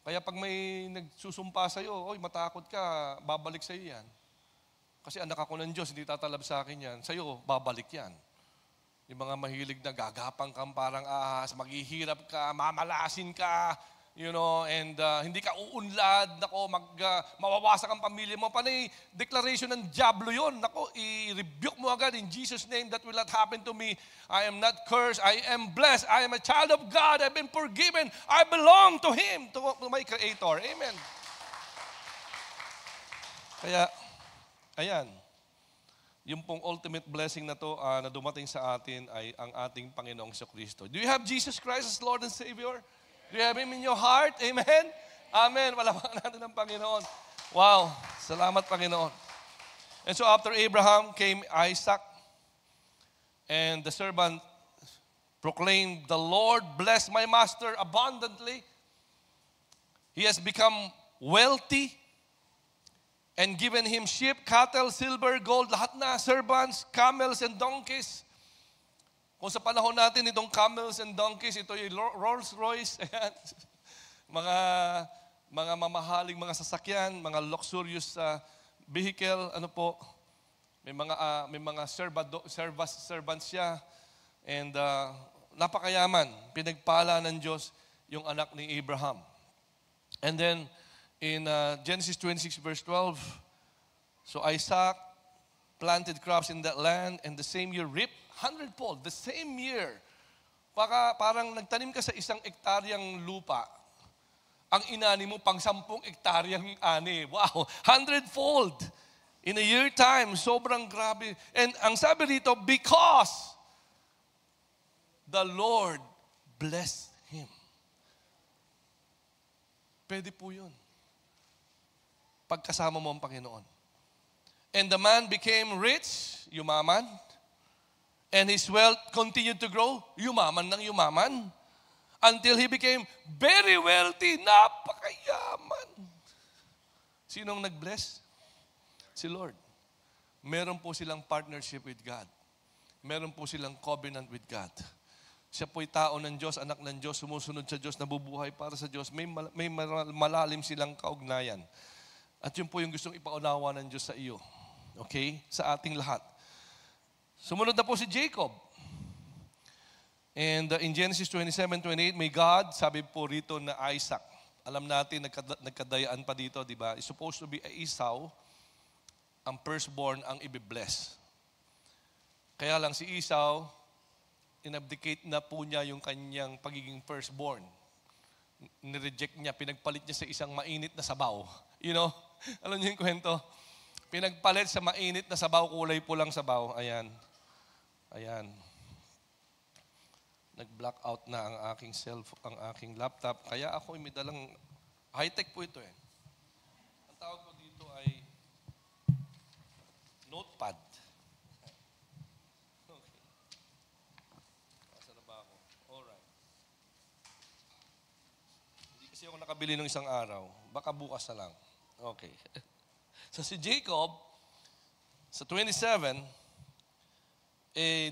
Kaya pag may nagsusumpa sa'yo, oy, matakot ka, babalik sa'yo yan. Kasi anak ako ng Diyos, hindi tatalab sa akin yan. Sa'yo, babalik yan. Yung mga mahilig na gagapang kang parang ahas, maghihirap ka, mamalasin ka, and hindi ka uunlad, mawawasak ang pamilya mo. Panay declaration ng Diablo yun. I-rebuke mo agad in Jesus' name, that will not happen to me. I am not cursed, I am blessed, I am a child of God, I've been forgiven, I belong to Him, to my Creator. Amen. Kaya, ayan, yung pong ultimate blessing na to na dumating sa atin ay ang ating Panginoong Kristo. Do you have Jesus Christ as Lord and Savior? Do you have Him in your heart? Amen? Amen. Palapakan natin ng Panginoon. Wow. Salamat, Panginoon. And so after Abraham came Isaac, and the servant proclaimed, the Lord bless my master abundantly. He has become wealthy, and given him sheep, cattle, silver, gold, lahat na, servants, camels, and donkeys. Kung sa panahon natin, itong camels and donkeys, ito yung Rolls Royce, ayan. mga mamahaling mga sasakyan, mga luxurious vehicle, may mga servants siya, and napakayaman, pinagpala ng Diyos yung anak ni Abraham. And then, in Genesis 26 verse 12, so Isaac planted crops in that land and the same year reaped 100-fold. The same year. Parang nagtanim ka sa 1 hektaryang lupa. Ang inani mo pang 10 hektaryang ani. Wow, 100-fold. In a year time, sobrang grabe. And ang sabi rito, because the Lord blessed him. Pwede po yun. Pagkasama mo ang Panginoon. And the man became rich, yumaman, and his wealth continued to grow, yumaman ng yumaman, until he became very wealthy, napakayaman. Sinong nag-bless? Si Lord. Meron po silang partnership with God. Meron po silang covenant with God. Siya po'y tao ng Diyos, anak ng Diyos, sumusunod sa Diyos, nabubuhay para sa Diyos. May malalim silang kaugnayan. At yun po yung gustong ipaunawa ng Diyos sa iyo. Okay? Sa ating lahat. Sumunod na po si Jacob. And in Genesis 27:28, may God, sabi po rito na Isaac. alam natin, nagkadayaan pa dito, di ba? It's supposed to be Esau, ang firstborn ang ibibless. Kaya lang si Esau, inabdicate na po niya yung kanyang pagiging firstborn. Nireject niya, pinagpalit niya sa isang mainit na sabaw. You know? Alam niyo yung kwento? Pinagpalit sa mainit na sabaw, kulay pulang sabaw. Ayan. Ayan. Nag-blackout na ang aking ang aking laptop. Kaya ako may dalang, high-tech po ito eh. Ang tawag ko dito ay notepad. Okay. Nasaan na ba ako? Alright. Hindi kasi ako nakabili ng isang araw. Baka bukas na lang. Okay. So si Jacob, sa 27,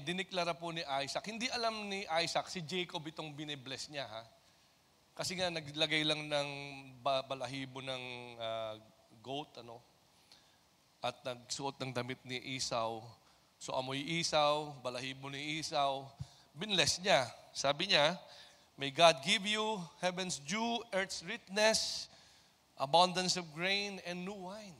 diniklara po ni Isaac. Hindi alam ni Isaac, si Jacob itong binibless niya, ha? Kasi nga, naglagay lang ng balahibo ng goat, at nagsuot ng damit ni Esau. So, amoy Esau, balahibo ni Esau, binless niya. Sabi niya, may God give you heaven's dew, earth's richness, abundance of grain, and new wine.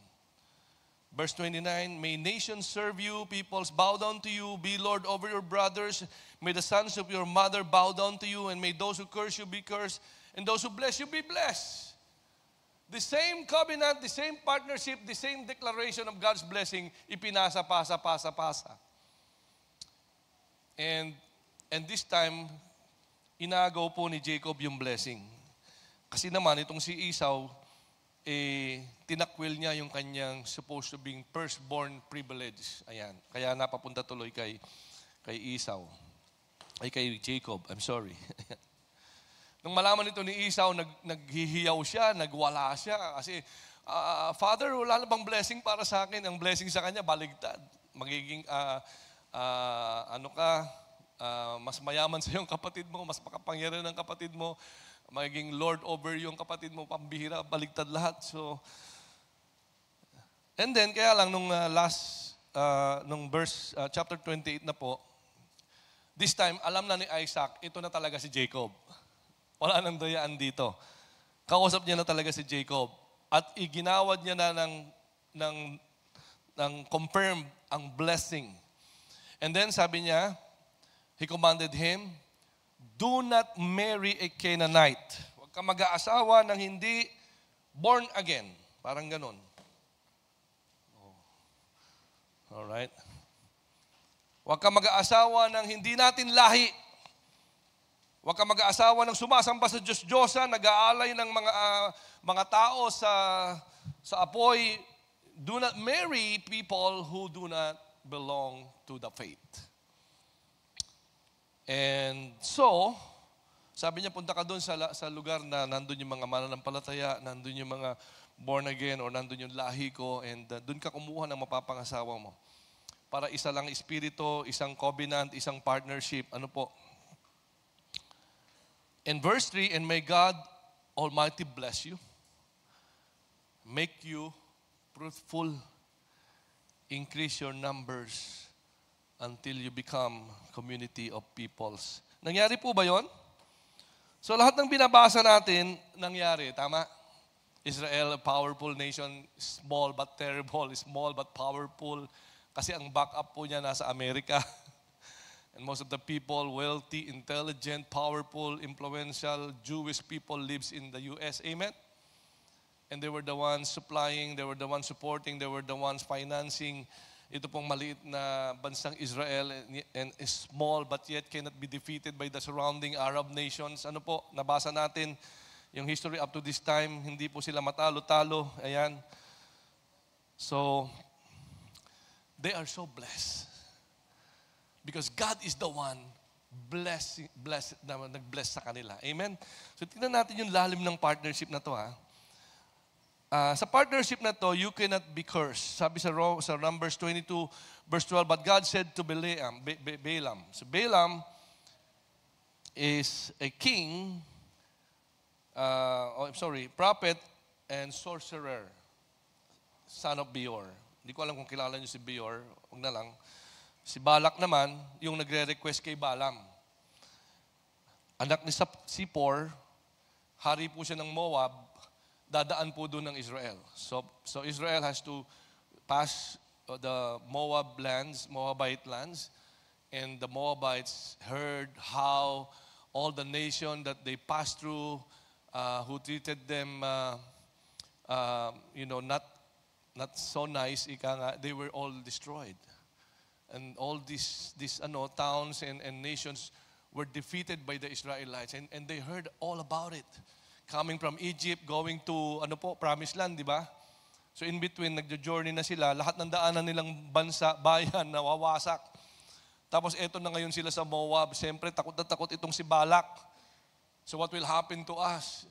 Verse 29, may nations serve you, peoples bow down to you, be Lord over your brothers. May the sons of your mother bow down to you, and may those who curse you be cursed, and those who bless you be blessed. The same covenant, the same partnership, the same declaration of God's blessing, ipinasa, pasa. And this time, inagaw po ni Jacob yung blessing. Kasi naman, itong si Esau, tinakwil niya yung kanyang supposed to being firstborn privilege. Ayan. Kaya napapunta tuloy kay Esau. Ay kay Jacob. I'm sorry. Nung malaman ito ni Esau, naghihiyaw siya, nagwala siya. Kasi, Father, wala na bang blessing para sa akin? Ang blessing sa kanya, baligtad. Magiging, mas mayaman sa iyong kapatid mo, mas makapangyarihan ng kapatid mo, magiging Lord over yung kapatid mo, pambihira, baligtad lahat. So, and then, kaya lang, nung verse, chapter 28 na po, this time, alam na ni Isaac, ito na talaga si Jacob. Wala nang dayaan dito. Kausap niya na talaga si Jacob. At iginawad niya na ng confirm ang blessing. And then, sabi niya, he commanded him, do not marry a Canaanite. Huwag ka mag-aasawa ng hindi born again. Parang ganun. Oh. Alright. Huwag ka mag-aasawa ng hindi natin lahi. Huwag ka mag-aasawa ng sumasamba sa Diyos-Diyosa, nag-aalay ng mga tao sa apoy. Do not marry people who do not belong to the faith. And so, sabi niya, punta ka doon sa lugar na nandun yung mga mananampalataya, nandun yung mga born again, or nandun yung lahi ko, and doon ka kumuha ng mapapangasawa mo. Para isa lang espiritu, isang covenant, isang partnership. Ano po? In verse 3, and may God Almighty bless you, make you fruitful, increase your numbers, until you become community of peoples. Nangyari po ba yon? So lahat ng binabasa natin, nangyari. Tama? Israel, a powerful nation, small but terrible, small but powerful. Kasi ang backup po niya nasa Amerika. And most of the people, wealthy, intelligent, powerful, influential, Jewish people lives in the U.S. Amen? And they were the ones supplying, they were the ones supporting, they were the ones financing ito pong maliit na bansang Israel, and is small but yet cannot be defeated by the surrounding Arab nations. Ano po, nabasa natin yung history up to this time, hindi po sila matalo-talo. Ayan. So, they are so blessed. Because God is the one nag-bless sa kanila. Amen? So, tingnan natin yung lalim ng partnership na to, ha. Sa partnership na to, you cannot be cursed. Sabi sa Numbers 22, verse 12, but God said to Balaam. So Balaam is a king, prophet and sorcerer, son of Beor. Hindi ko alam kung kilala niyo si Beor, huwag na lang. Si Balak naman, yung nagre-request kay Balaam. Anak ni Sipor, hari po siya ng Moab, dadaan po doon ng Israel. So Israel has to pass the Moabite lands, and the Moabites heard how all the nation that they passed through, who treated them, not so nice, they were all destroyed. And all these towns and nations were defeated by the Israelites. And they heard all about it. Coming from Egypt, going to, Promised Land, di ba? So in between, nagjo-journey na sila. Lahat ng daanan nilang bansa, bayan, nawawasak. Tapos eto na ngayon sila sa Moab. Siyempre, takot na takot itong si Balak. So what will happen to us?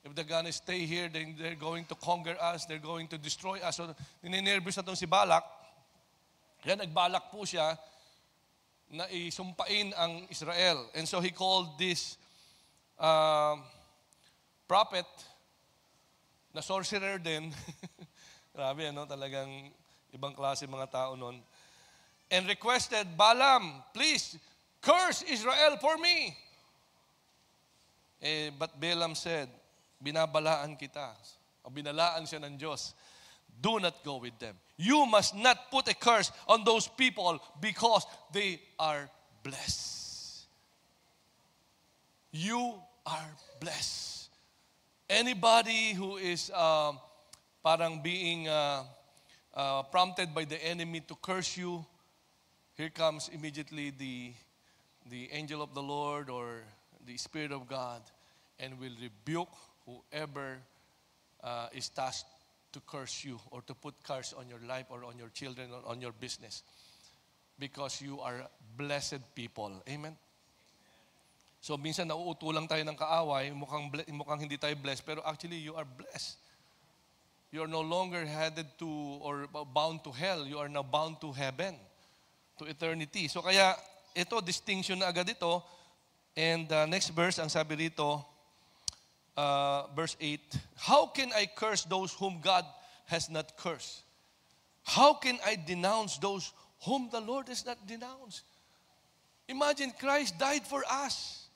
If they're gonna stay here, then they're going to conquer us. They're going to destroy us. So ninenervous na itong si Balak. Yan, nagbalak po siya na isumpain ang Israel. And so he called this prophet na sorcerer din. Grabe, talagang ibang klase mga tao nun. And requested, Balaam, please, curse Israel for me. But Balaam said, binabalaan kita. O binalaan siya ng Diyos. Do not go with them. You must not put a curse on those people because they are blessed. You are blessed. Anybody who is parang being prompted by the enemy to curse you, here comes immediately the angel of the Lord or the Spirit of God and will rebuke whoever is tasked to curse you or to put curse on your life or on your children or on your business. Because you are blessed people. Amen? So minsan nauutulang tayo ng kaaway, mukhang hindi tayo blessed, pero actually you are blessed. You are no longer headed to or bound to hell. You are now bound to heaven, to eternity. So kaya ito, distinction na agad ito. And next verse, ang sabi rito, verse 8, how can I curse those whom God has not cursed? How can I denounce those whom the Lord has not denounced? Imagine Christ died for us,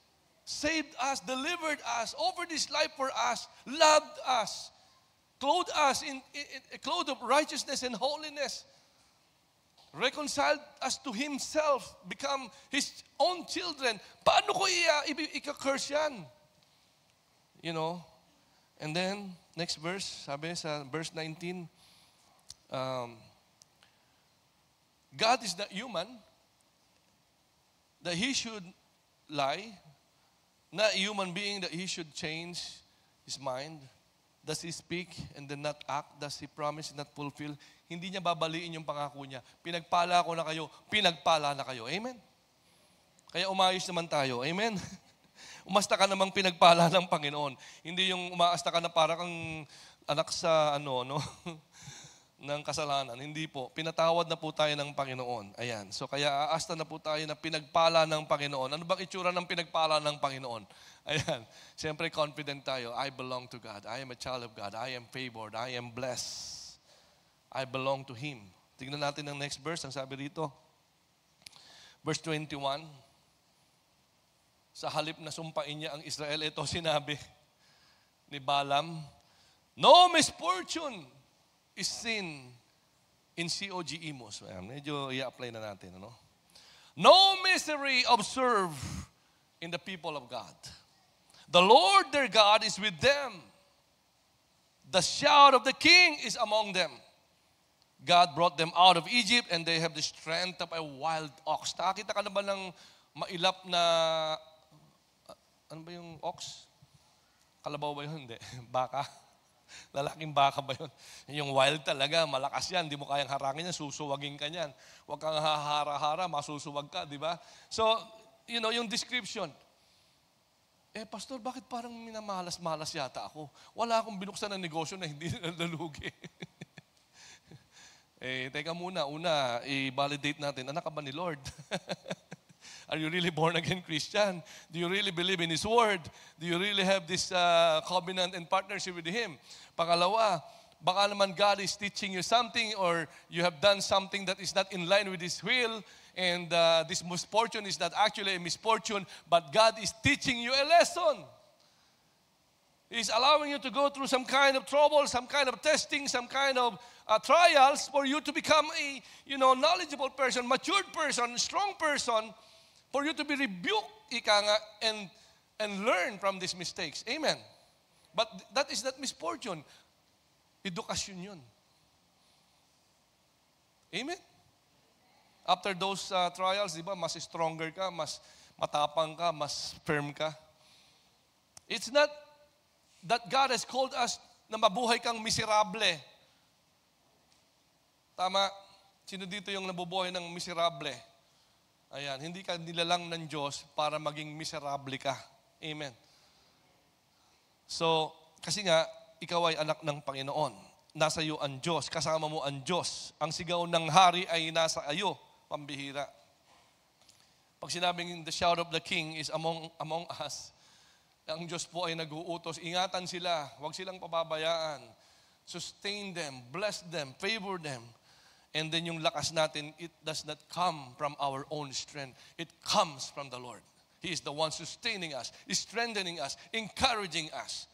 saved us, delivered us, offered His life for us, loved us, clothed us in a cloth of righteousness and holiness, reconciled us to Himself, become His own children. Paano ko i-curse yan? You know, and then, next verse, sabi sa verse 19, God is not human, that He should lie, not a human being that He should change His mind. Does He speak and then not act? Does He promise and not fulfill? Hindi niya babaliin yung pangako niya. Pinagpala ko na kayo, pinagpala na kayo. Amen? Kaya umayos naman tayo. Amen? Umasta ka namang pinagpala ng Panginoon. Hindi yung umaasta ka na para kang anak sa ng kasalanan. Hindi po. Pinatawad na po tayo ng Panginoon. Ayan. So kaya aasta na po tayo na pinagpala ng Panginoon. Ano bang itsura ng pinagpala ng Panginoon? Ayan. Siyempre confident tayo. I belong to God. I am a child of God. I am favored. I am blessed. I belong to Him. Tingnan natin ang next verse. Ang sabi rito. Verse 21. Sa halip na sumpain niya ang Israel, ito sinabi ni Balaam, no misfortune is seen in COG-IMOS. Medyo i-apply na natin. No misery observe in the people of God. The Lord their God is with them. The shout of the king is among them. God brought them out of Egypt and they have the strength of a wild ox. Nakakita ka na ba ng mailap na ano ba yung ox? Kalabaw ba yun? Hindi. Baka. Lalaking baka ba yun? Yung wild talaga, malakas yan. Di mo kayang harangin yan, susuwagin ka niyan. Huwag kang hahara-hara, masusuwag ka, di ba? So, yung description. Pastor, bakit parang minamalas-malas yata ako? Wala akong binuksan ng negosyo na hindi nalugi. Teka muna. Una, i-validate natin. Anak ka ba ni Lord? Are you really born again Christian? Do you really believe in His Word? Do you really have this covenant and partnership with Him? Pangalawa, baka naman God is teaching you something or you have done something that is not in line with His will and this misfortune is not actually a misfortune but God is teaching you a lesson. He's allowing you to go through some kind of trouble, some kind of testing, some kind of trials for you to become a knowledgeable person, matured person, strong person, for you to be rebuked, ika nga, and learn from these mistakes. Amen. But that is not misfortune. Edukasyon yun. Amen. After those trials, di ba, mas stronger ka, mas matapang ka, mas firm ka. It's not that God has called us na mabuhay kang miserable. Tama? Sino dito yung nabubuhay ng miserable? Ayan, hindi ka nilalang ng Diyos para maging miserable ka. Amen. So, kasi nga, ikaw ay anak ng Panginoon. Nasa iyo ang Diyos, kasama mo ang Diyos. Ang sigaw ng hari ay nasa iyo. Pambihira. Pag sinabing the shout of the King is among us, ang Diyos po ay nag-uutos. Ingatan sila, huwag silang pababayaan. Sustain them, bless them, favor them. And then yung lakas natin, it does not come from our own strength. It comes from the Lord. He is the one sustaining us, strengthening us, encouraging us,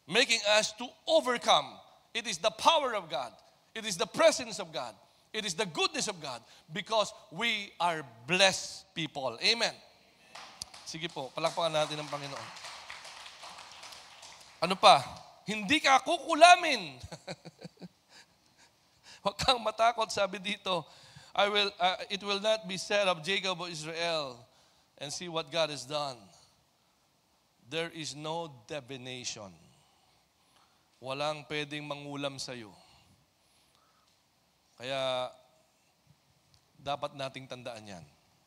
making us to overcome. It is the power of God. It is the presence of God. It is the goodness of God because we are blessed people. Amen. Sige po, palakpakan natin ang Panginoon. Ano pa? Hindi ka kukulamin. Huwag kang matakot, sabi dito. It will not be said of Jacob or Israel, and see what God has done. There is no divination. Walang pwedeng mangulam sa'yo. Kaya, dapat nating tandaan yan.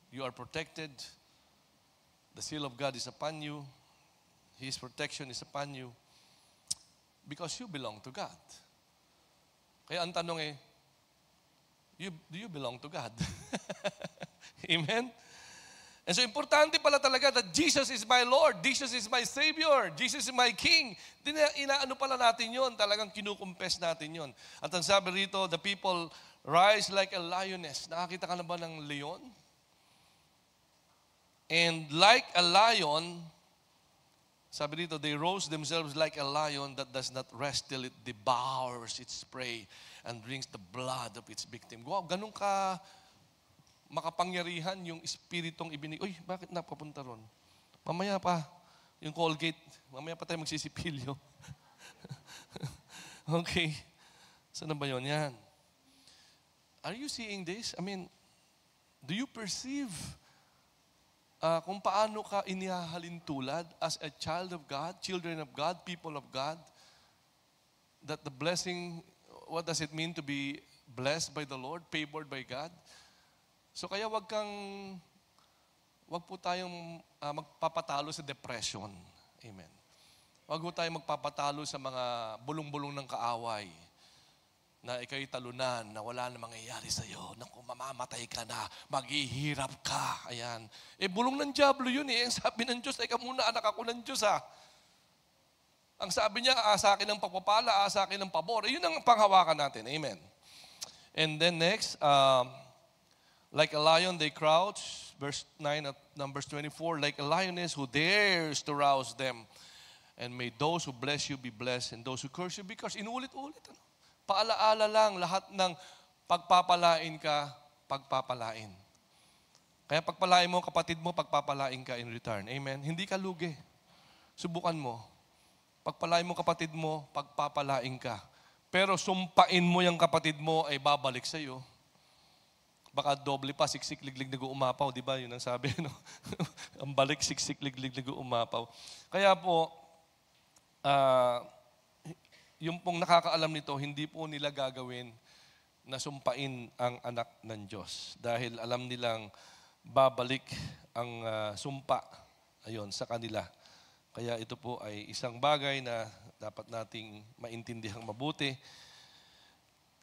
You are protected. The seal of God is upon you. His protection is upon you. Because you belong to God. Kaya ang tanong do you belong to God? Amen? And so, importante pala talaga that Jesus is my Lord. Jesus is my Savior. Jesus is my King. Inaano pala natin yon, talagang kinukumpes natin yon. At ang sabi rito, the people rise like a lioness. Nakakita ka na ba ng leon? And like a lion, sabi dito, they rose themselves like a lion that does not rest till it devours its prey and drinks the blood of its victim. Wow, ganun ka makapangyarihan yung espiritong ibinig. Uy, bakit napapunta ron? Mamaya pa, yung Colgate, mamaya pa tayo magsisipilyo. Okay. Saan na ba yun? Yan. Are you seeing this? I mean, do you perceive kung paano ka inihahalin tulad as a child of God, children of God, people of God? That the blessing, what does it mean to be blessed by the Lord, favored by God? So kaya wag po tayong magpapatalo sa depression. Amen. Wag po tayong magpapatalo sa mga bulong-bulong ng kaaway na ikaw'y talunan, na wala na mangyayari sa'yo, na kung mamamatay ka na, maghihirap ka. Ayan. Bulong ng diablo yun eh. Ang sabi ng Diyos, teka muna, anak ako ng Diyos Ang sabi niya, sa akin ng pagpapala, sa akin ng pabor. Yun ang panghawakan natin. Amen. And then next, like a lion, they crouch. Verse 9 of Numbers 24, like a lioness who dares to rouse them. And may those who bless you be blessed, and those who curse you be cursed. Inuulit-ulit. Paalaala lang, lahat ng pagpapalain ka, pagpapalain. Kaya pagpalain mo kapatid mo, pagpapalain ka in return. Amen? Hindi ka lugi. Subukan mo. Pagpalain mo kapatid mo, pagpapalain ka. Pero sumpain mo yung kapatid mo ay babalik sa iyo. Baka doble pa, siksik, liglig, nag-uumapaw. Di ba? Yun ang sabi, no? Ang balik, siksik, liglig, nag-uumapaw. Kaya po, yung pong nakakaalam nito, hindi po nila gagawin na sumpain ang anak ng Diyos. Dahil alam nilang babalik ang sumpa sa kanila. Kaya ito po ay isang bagay na dapat nating maintindihang mabuti.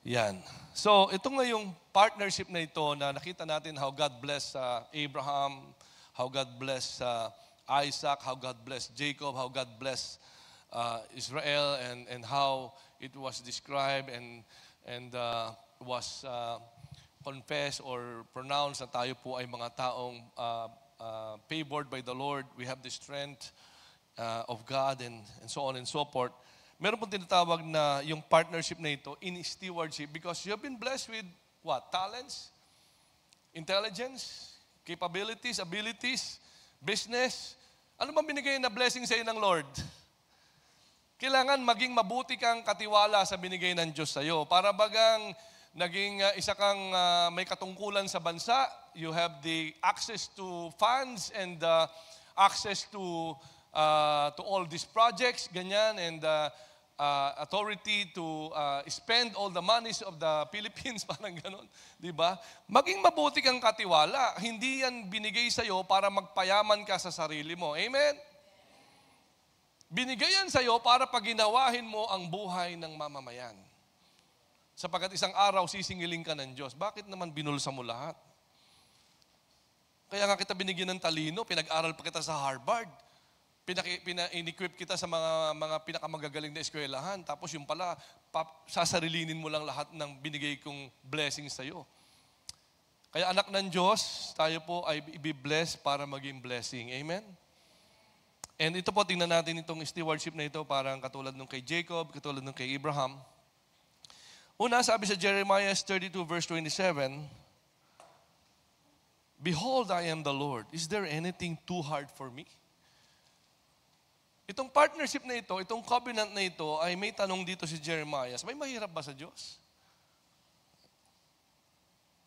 Yan. So, ito nga yung partnership na ito na nakita natin how God blessed Abraham, how God blessed Isaac, how God blessed Jacob, how God blessed Israel, and how it was described and was confessed or pronounced na tayo po ay mga taong favored by the Lord. We have the strength of God and so on and so forth. Meron pong tinatawag na yung partnership na ito in stewardship because you have been blessed with what? Talents, intelligence, capabilities, abilities, business. Ano bang binigay na blessing sa iyo ng Lord? Kailangan maging mabuti kang katiwala sa binigay ng Diyos sa iyo. Para bagang naging isa kang may katungkulan sa bansa, you have the access to funds and access to all these projects, ganyan, and authority to spend all the monies of the Philippines, parang ganon, di ba? Maging mabuti kang katiwala. Hindi yan binigay sa iyo para magpayaman ka sa sarili mo. Amen? Binigay yan sa iyo para paginawahin mo ang buhay ng mamamayan. Sapagkat isang araw sisingilin ka ng Diyos. Bakit naman binulsa mo lahat? Kaya nga kita binigyan ng talino, pinag-aral pa kita sa Harvard. In-equip kita sa mga pinakamagagaling na eskwelahan. Tapos yung pala, sasarilinin mo lang lahat ng binigay kong blessings sa iyo. Kaya anak ng Diyos, tayo po ay i-bless para maging blessing. Amen? And ito po, tingnan natin itong stewardship na ito, parang katulad nung kay Jacob, katulad nung kay Abraham. Una, sabi sa Jeremiah 32 verse 27, Behold, I am the Lord. Is there anything too hard for me? Itong partnership na ito, itong covenant na ito, ay may tanong dito si Jeremiah, may mahirap ba sa Diyos?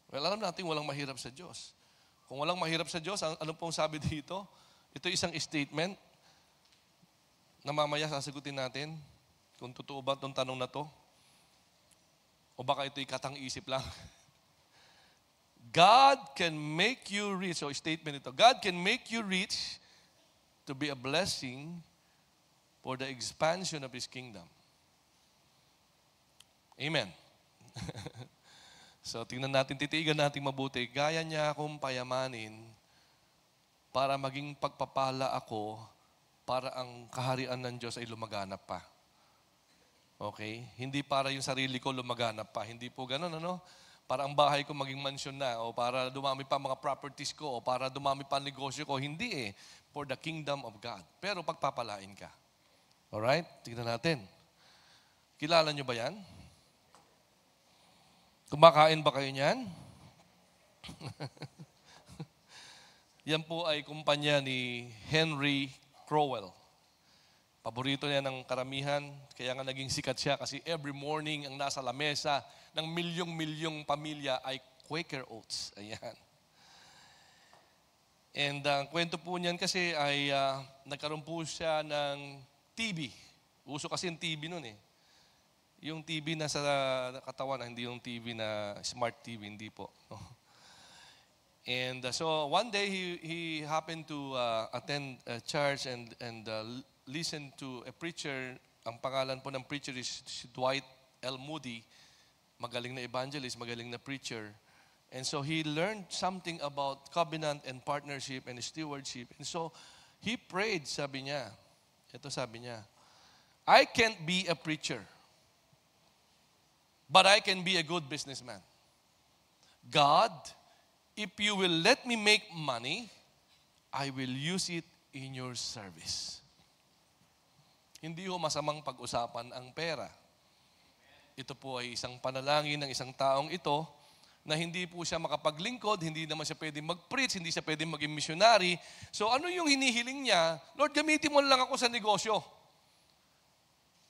Well, alam natin walang mahirap sa Diyos. Kung walang mahirap sa Diyos, ano pong sabi dito? Ito isang statement na mamaya sasagutin natin kung totoo ba itong tanong na to. O baka ito'y katang-isip lang. God can make you rich. So statement ito. God can make you rich to be a blessing for the expansion of His kingdom. Amen. So tingnan natin, titiigan natin mabuti. Gaya niya akong payamanin para maging pagpapala ako para ang kaharian ng Diyos ay lumaganap pa. Okay? Hindi para yung sarili ko lumaganap pa. Hindi po ganun, ano? Para ang bahay ko maging mansion na, o para dumami pa mga properties ko, o para dumami pa ang negosyo ko. Hindi eh. For the kingdom of God. Pero pagpapalain ka. Alright? Tignan natin. Kilala nyo ba yan? Kumakain ba kayo niyan? Yan po ay kumpanya ni Henry Crowell. Paborito niya ng karamihan, kaya nga naging sikat siya kasi every morning ang nasa lamesa ng milyong-milyong pamilya ay Quaker Oats. Ayan. And ang kwento po niyan kasi ay nagkaroon po siya ng TB. Uso kasi yung TB noon eh. Yung TB na sa katawan, hindi yung TV na smart TV, hindi po. And so one day he happened to attend a church and listen to a preacher. Ang pangalan po ng preacher is si Dwight L. Moody. Magaling na evangelist, magaling na preacher. And so he learned something about covenant and partnership and stewardship. And so he prayed, sabi niya. Ito sabi niya, I can't be a preacher, but I can be a good businessman. God, if you will let me make money, I will use it in your service. Hindi ho masamang pag-usapan ang pera. Ito po ay isang panalangin ng isang taong ito na hindi po siya makapaglingkod, hindi naman siya pwedeng mag-preach, hindi siya pwedeng maging missionary. So ano yung hinihiling niya? Lord, gamitin mo lang ako sa negosyo.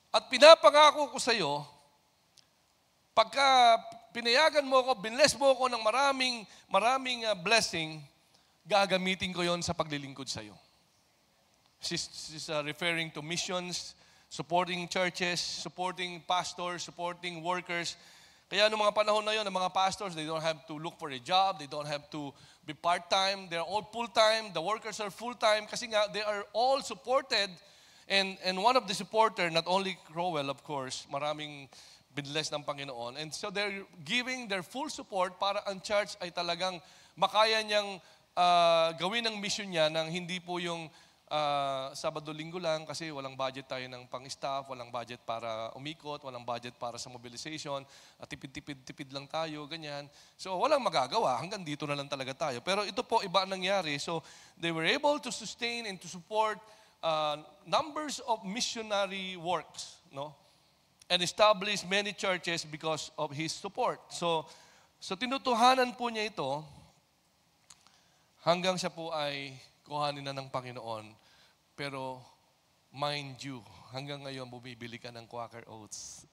At pinapangako ko sa iyo, pagka pinayagan mo ako, binless mo ako ng maraming blessing, gagamitin ko yon sa paglilingkod sa iyo. She's referring to missions, supporting churches, supporting pastors, supporting workers. Kaya noong mga panahon na yon, ang mga pastors, they don't have to look for a job, they don't have to be part-time, they're all full-time, the workers are full-time, kasi nga, they are all supported. And one of the supporter, not only Crowell, of course, maraming binless ng Panginoon. And so they're giving their full support para ang church ay talagang makaya niyang gawin ang mission niya nang hindi po yung Sabado-Linggo lang kasi walang budget tayo ng pang-staff, walang budget para umikot, walang budget para sa mobilization, at tipid lang tayo, ganyan. So walang magagawa, hanggang dito na lang talaga tayo. Pero ito po, iba ang nangyari. So they were able to sustain and to support numbers of missionary works, no? And established many churches because of his support. So tinutuhanan po niya ito hanggang siya po ay kuhanin na ng Panginoon. Pero mind you, hanggang ngayon bumibili ka ng Quaker Oats.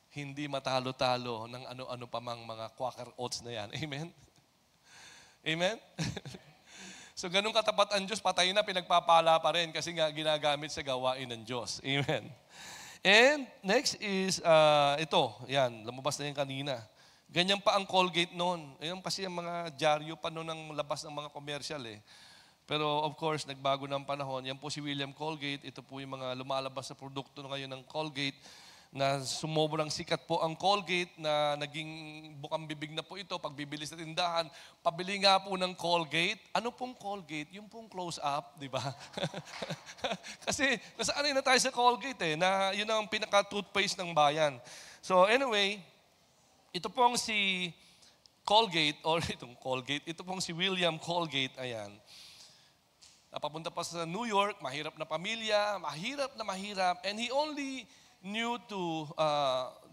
Hindi matalo-talo ng ano-ano pa mang mga Quaker Oats na yan. Amen? Amen? So ganun katapat ang Diyos, patay na, pinagpapala pa rin kasi nga ginagamit sa gawain ng Diyos. Amen? And next is, ito, yan, lumabas na yan kanina. Ganyan pa ang Colgate noon. Ayan kasi ang mga dyaryo pa noon ng labas ng mga commercial eh. Pero of course, nagbago na ang panahon. Yan po si William Colgate. Ito po yung mga lumalabas na produkto ngayon ng Colgate na sumobrang sikat po ang Colgate na naging bukang bibig na po ito. Pag bibili sa tindahan, pabili nga po ng Colgate. Ano pong Colgate? Yung pong close-up, di ba? Kasi nasanay na tayo sa Colgate na yun ang pinaka-toothpaste ng bayan. So anyway, ito pong si Colgate, or itong Colgate, ito pong si William Colgate, ayan. Napapunta pa sa New York, mahirap na pamilya, mahirap, and he only knew to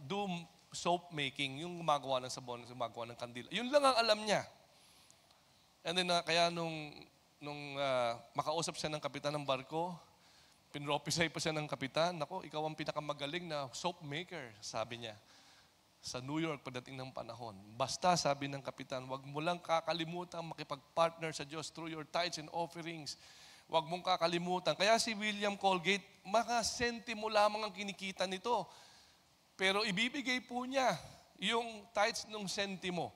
do soap making, yung gumagawa ng sabon, gumagawa ng kandila. Yun lang ang alam niya. And then kaya nung makausap siya ng kapitan ng barko, pinropisay pa siya ng kapitan, nako, ikaw ang pinakamagaling na soap maker, sabi niya. Sa New York pagdating ng panahon. Basta, sabi ng kapitan, wag mo lang kakalimutan makipag-partner sa Diyos through your tithes and offerings. Huwag mong kakalimutan. Kaya si William Colgate, mga sentimo lamang ang kinikita nito. Pero ibibigay po niya yung tithes ng sentimo.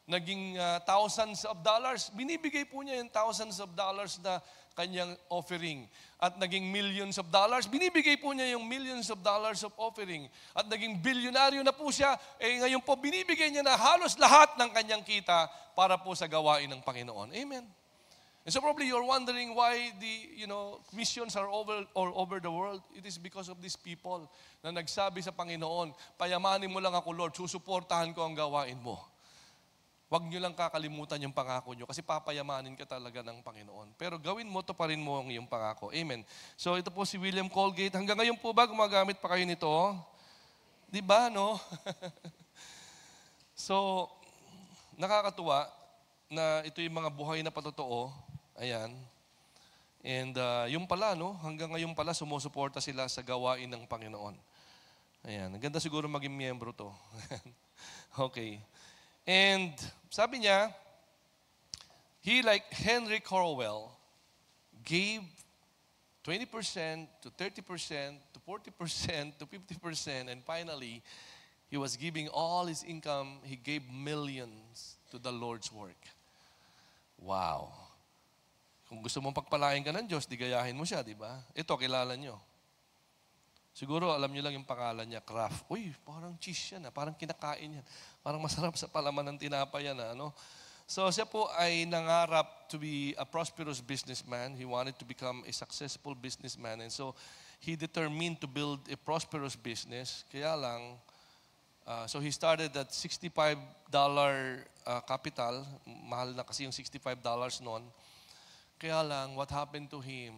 Naging thousands of dollars. Binibigay po niya yung thousands of dollars na kanyang offering. At naging millions of dollars. Binibigay po niya yung millions of dollars of offering. At naging bilyonaryo na po siya. Ngayon po, binibigay niya na halos lahat ng kanyang kita para po sa gawain ng Panginoon. Amen. And so probably you're wondering why the missions are over the world. It is because of these people na nagsabi sa Panginoon, payamanin mo lang ako, Lord, susuportahan ko ang gawain mo. Huwag nyo lang kakalimutan yung pangako nyo kasi papayamanin ka talaga ng Panginoon. Pero gawin mo, tuparin mo ang iyong pangako. Amen. So ito po si William Colgate. Hanggang ngayon po ba gumagamit pa kayo nito? Di ba, no? So, nakakatuwa na ito yung mga buhay na patotoo. Ayan. And yung pala, no? Hanggang ngayon pala, sumusuporta sila sa gawain ng Panginoon. Ayan. Ang ganda siguro maging miyembro to. Okay. And sabi niya, he like Henry Corwell, gave 20% to 30% to 40% to 50%, and finally, he was giving all his income. He gave millions to the Lord's work. Wow. Kung gusto mong pagpalain ka ng Diyos, di gayahin mo siya, di ba? Ito, kilala nyo. Siguro, alam nyo lang yung pangalan niya, Kraft. Uy, parang cheese yan, parang kinakain yan. Parang masarap sa palaman ng tinapay yan. Ano? So, siya po ay nangarap to be a prosperous businessman. He wanted to become a successful businessman. And so, he determined to build a prosperous business. Kaya lang, so he started at $65 capital. Mahal na kasi yung $65 noon. Kaya lang, what happened to him?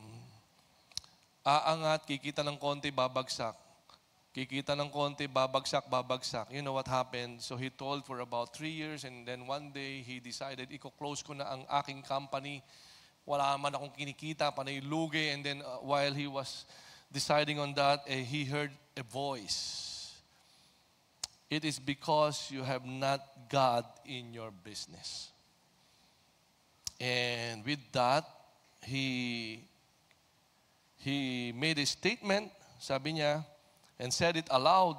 Aangat, kikita ng konti, babagsak. Kikita ng konti, babagsak, babagsak. You know what happened? So he told for about 3 years, and then one day, he decided, i-close ko na ang aking company. Wala man akong kinikita, panay lugi. And then while he was deciding on that, he heard a voice. It is because you have not God in your business. And with that, he made a statement, sabi niya, and said it aloud,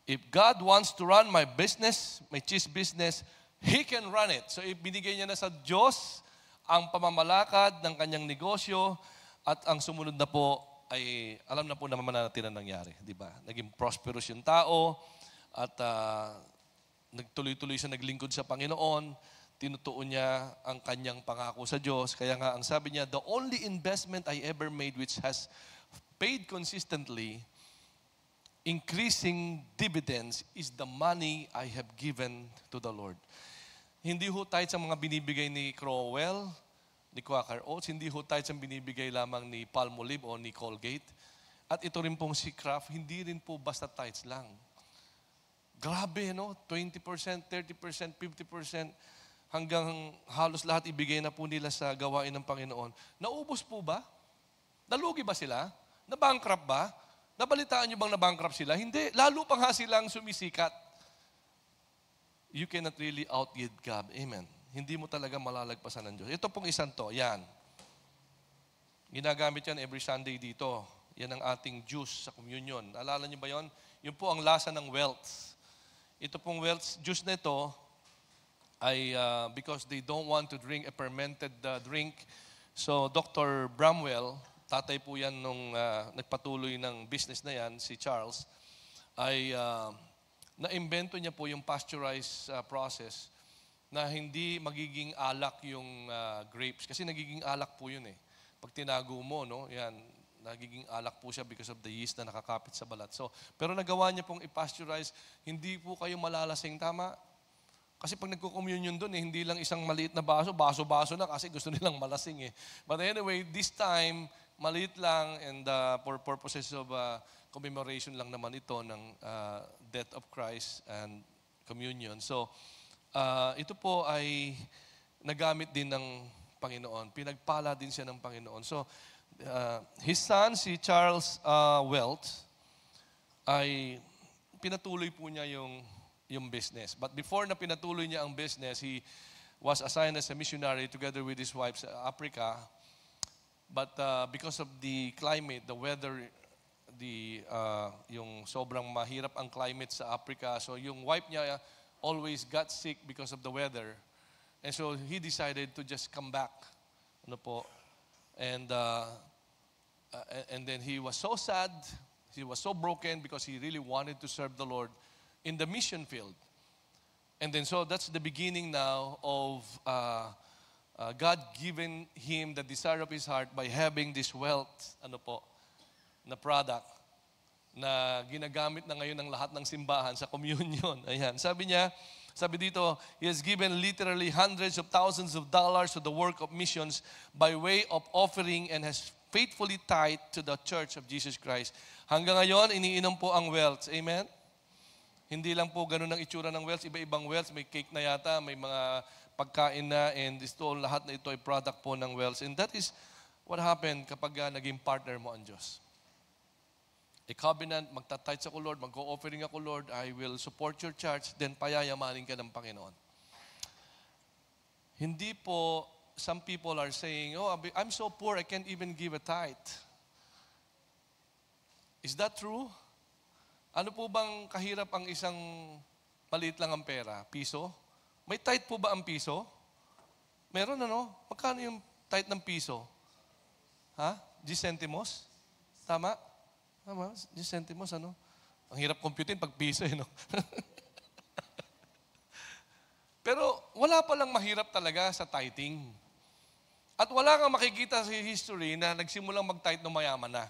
if God wants to run my business, my cheese business, He can run it. So ibinigay niya na sa Diyos ang pamamalakad ng kanyang negosyo, at ang sumunod na po ay, alam na po naman natin ang nangyari, di ba? Naging prosperous yung tao, at nagtuloy-tuloy siya naglingkod sa Panginoon. Tinutuon niya ang kanyang pangako sa Diyos. Kaya nga, ang sabi niya, the only investment I ever made which has paid consistently, increasing dividends, is the money I have given to the Lord. Hindi ho tayo sa mga binibigay ni Crowell, ni Quaker Oats. Hindi ho tithes ang binibigay lamang ni Palmolive o ni Colgate. At ito rin pong si Kraft, hindi rin po basta tithes lang. Grabe, no? 20%, 30%, 50%, hanggang halos lahat ibigay na po nila sa gawain ng Panginoon. Naubos po ba? Nalugi ba sila? Na-bankrupt ba? Nabalitaan niyo bang na-bankrupt sila? Hindi. Lalo pa nga silang sumisikat. You cannot really outgive God. Amen. Hindi mo talaga malalagpasan ng Diyos. Ito pong isang to. Yan. Ginagamit yan every Sunday dito. Yan ang ating juice sa communion. Alala niyo ba yon? Yun po ang lasa ng wealth. Ito pong wealth juice na ito ay because they don't want to drink a fermented drink. So Dr. Bramwell, tatay po yan nung nagpatuloy ng business na yan, si Charles, ay na-invento niya po yung pasteurized process na hindi magiging alak yung grapes. Kasi nagiging alak po yun eh. Pag tinago mo, no, yan, nagiging alak po siya because of the yeast na nakakapit sa balat. So, pero nagawa niya pong i-pasteurize, hindi po kayo malalasing, tama? Kasi pag nagko-communion doon, hindi lang isang maliit na baso, baso-baso na kasi gusto nilang malasing eh. But anyway, this time, maliit lang and for purposes of commemoration lang naman ito ng death of Christ and communion. So, ito po ay nagamit din ng Panginoon. Pinagpala din siya ng Panginoon. So, his son, si Charles Welch, ay pinatuloy po niya yung business. But before na pinatuloy niya ang business, he was assigned as a missionary together with his wife sa Africa. But because of the climate, the weather, yung sobrang mahirap ang climate sa Africa, so yung wife niya always got sick because of the weather. And so he decided to just come back. Ano po? And then he was so sad, he was so broken because he really wanted to serve the Lord in the mission field. And then so that's the beginning now of God giving him the desire of his heart by having this wealth, ano po, na product na ginagamit na ngayon ng lahat ng simbahan sa communion. Ayan. Sabi dito, he has given literally hundreds of thousands of dollars to the work of missions by way of offering and has faithfully tithed to the Church of Jesus Christ. Hanggang ngayon, iniinom po ang wealth. Amen? Hindi lang po ganun ang itsura ng wealth, iba-ibang wealth, may cake na yata, may mga pagkain na, and lahat na ito ay product po ng wealth. And that is what happened kapag naging partner mo ang Diyos. A covenant, magta-tithe ako Lord, mag-offering ako Lord, I will support your church, then payayamanin ka ng Panginoon. Hindi po, some people are saying, oh, I'm so poor, I can't even give a tithe. Is that true? Ano po bang kahirap ang isang maliit lang ang pera? Piso? May tithe po ba ang piso? Meron ano? Magkano yung tithe ng piso? Ha? 10 centimos? Tama? Tama? 10 centimos ano? Ang hirap computein pag piso eh, no? Pero wala palang mahirap talaga sa tithing. At wala kang makikita sa history na nagsimulang mag-tithe ng mayaman na.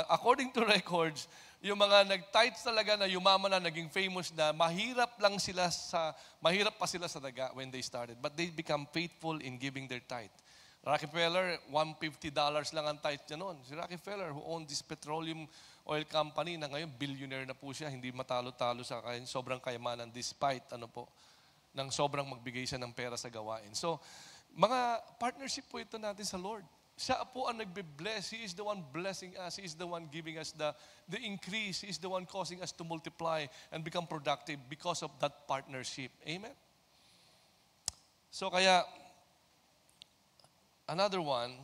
According to records, yung mga nag-tithe talaga na yumaman na, naging famous na, mahirap pa sila sa daga when they started. But they become faithful in giving their tithe. Rockefeller, $150 lang ang tithe niya noon. Si Rockefeller, who owned this petroleum oil company, na ngayon billionaire na po siya, hindi matalo-talo sa sobrang kayamanan despite ng sobrang magbigay siya ng pera sa gawain. So, mga partnership po ito natin sa Lord. Siya po ang nagbe-bless. He is the one blessing us. He is the one giving us the increase. He is the one causing us to multiply and become productive because of that partnership. Amen? So kaya, another one,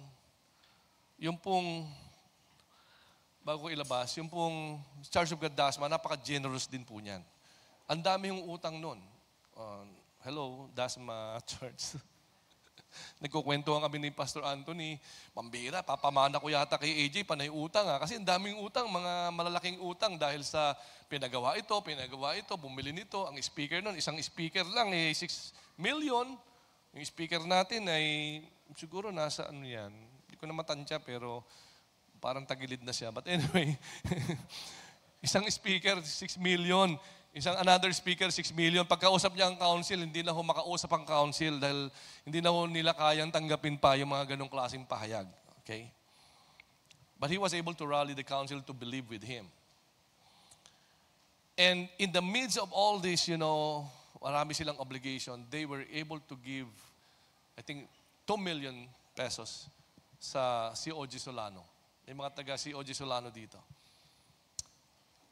yung pong, bago ko ilabas, yung pong Church of God Dasma, napaka-generous din po niyan. Ang dami yung utang nun. Hello, Dasma Church. Nagkukwentuhan kami ni Pastor Anthony, pambira, papamana ko yata kay AJ, panay utang kasi ang daming utang, mga malalaking utang dahil sa pinagawa ito, bumili nito, ang speaker nun, isang speaker lang, 6 million. Yung speaker natin ay siguro nasa yan, hindi ko na matansya pero parang tagilid na siya. But anyway, isang speaker, 6 million. Isang another speaker, 6 million. Pagkausap niya ang council, hindi na ho makausap ang council dahil hindi na ho nila kayang tanggapin pa yung mga ganong klaseng pahayag. Okay? But he was able to rally the council to believe with him. And in the midst of all this, marami silang obligation, they were able to give, I think, 2 million pesos sa COG Solano. May mga taga COG Solano dito.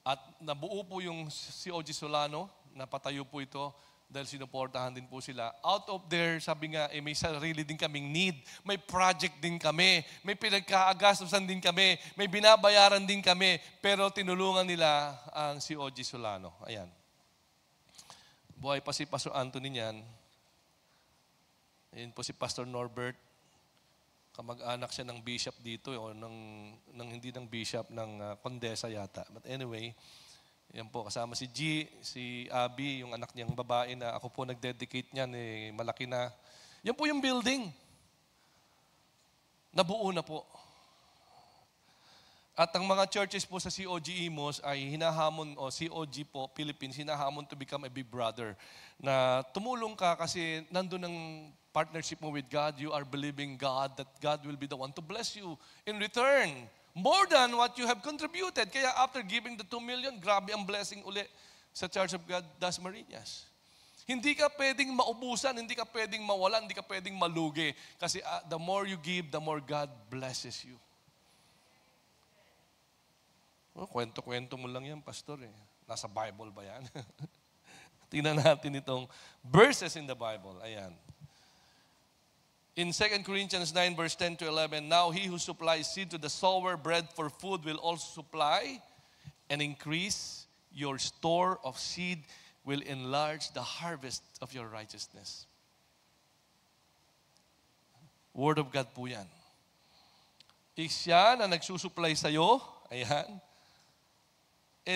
At nabuo po yung COG Solano, napatayo po ito dahil sinuportahan din po sila. Out of there, sabi nga, may sarili din kaming need. May project din kami. May pinagkaagastusan din kami. May binabayaran din kami. Pero tinulungan nila ang COG Solano. Ayan. Buhay pa si Pastor Anthony niyan. Ayan po si Pastor Norbert. Kamag-anak siya ng bishop dito, o hindi ng bishop, ng kondesa yata. But anyway, yan po, kasama si G, si Abby, yung anak niyang babae na ako po nag-dedicate niyan, malaki na. Yan po yung building. Nabuo na po. At ang mga churches po sa COG Imos ay hinahamon, o COG po, Philippines, hinahamon to become a big brother. Na tumulong ka kasi nandun ang partnership mo with God, you are believing God that God will be the one to bless you in return. More than what you have contributed. Kaya after giving the 2 million, grabe ang blessing uli sa Church of God, Dasmariñas. Hindi ka pwedeng maubusan, hindi ka pwedeng mawalan, hindi ka pwedeng malugi. Kasi the more you give, the more God blesses you. Kwento-kwento mo lang yan, pastor. Nasa Bible ba yan? Tingnan natin itong verses in the Bible. Ayan. In 2 Corinthians 9 verse 10 to 11, now he who supplies seed to the sower, bread for food, will also supply and increase your store of seed, will enlarge the harvest of your righteousness. Word of God po yan. Siya na nagsusupply sa'yo, ayan,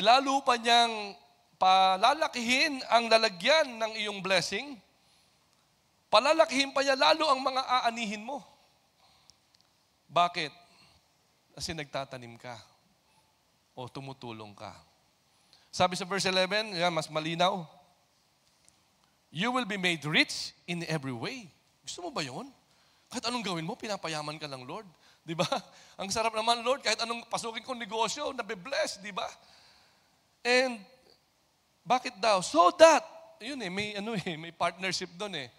lalo pa niyang palalakihin ang lalagyan ng iyong blessing. Palalakihin pa niya lalo ang mga aanihin mo. Bakit? Kasi nagtatanim ka o tumutulong ka. Sabi sa verse 11, mas malinaw, you will be made rich in every way. Gusto mo ba yun? Kahit anong gawin mo, pinapayaman ka ng Lord. Di ba? Ang sarap naman, Lord, kahit anong pasukin kong negosyo, nabe-bless, di ba? And, bakit daw? So that, may partnership doon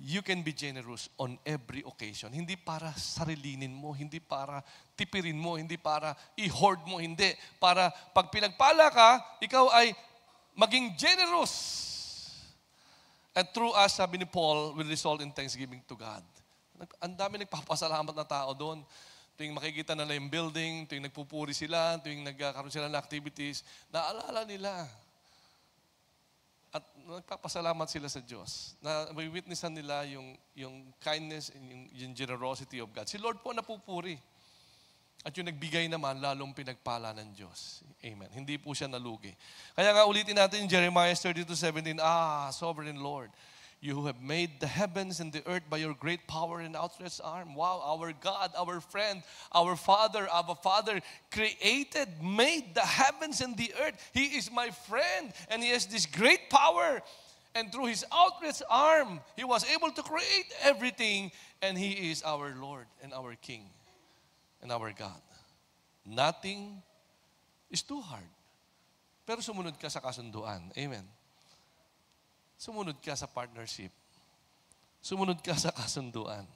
you can be generous on every occasion. Hindi para sarilinin mo, hindi para tipirin mo, hindi para i-hoard mo, hindi. Para pag pinagpala ka, ikaw ay maging generous. And through us, sabi ni Paul, will result in thanksgiving to God. Ang dami nagpapasalamat na tao doon. Tuwing makikita nila yung building, tuwing nagpupuri sila, tuwing nagkaroon sila ng activities, naalala nila. At nagpapasalamat sila sa Diyos. Na may witnessan nila yung kindness and yung generosity of God. Si Lord po napupuri. At yung nagbigay naman, lalong pinagpala ng Diyos. Amen. Hindi po siya nalugi. Kaya nga ulitin natin Jeremiah 32:17, Sovereign Lord, you who have made the heavens and the earth by your great power and outstretched arm. Wow, our God, our friend, our Father, our Father made the heavens and the earth. He is my friend and He has this great power. And through His outstretched arm, He was able to create everything, and He is our Lord and our King and our God. Nothing is too hard. Pero sumunod ka sa kasunduan. Amen. Sumunod ka sa partnership. Sumunod ka sa kasunduan.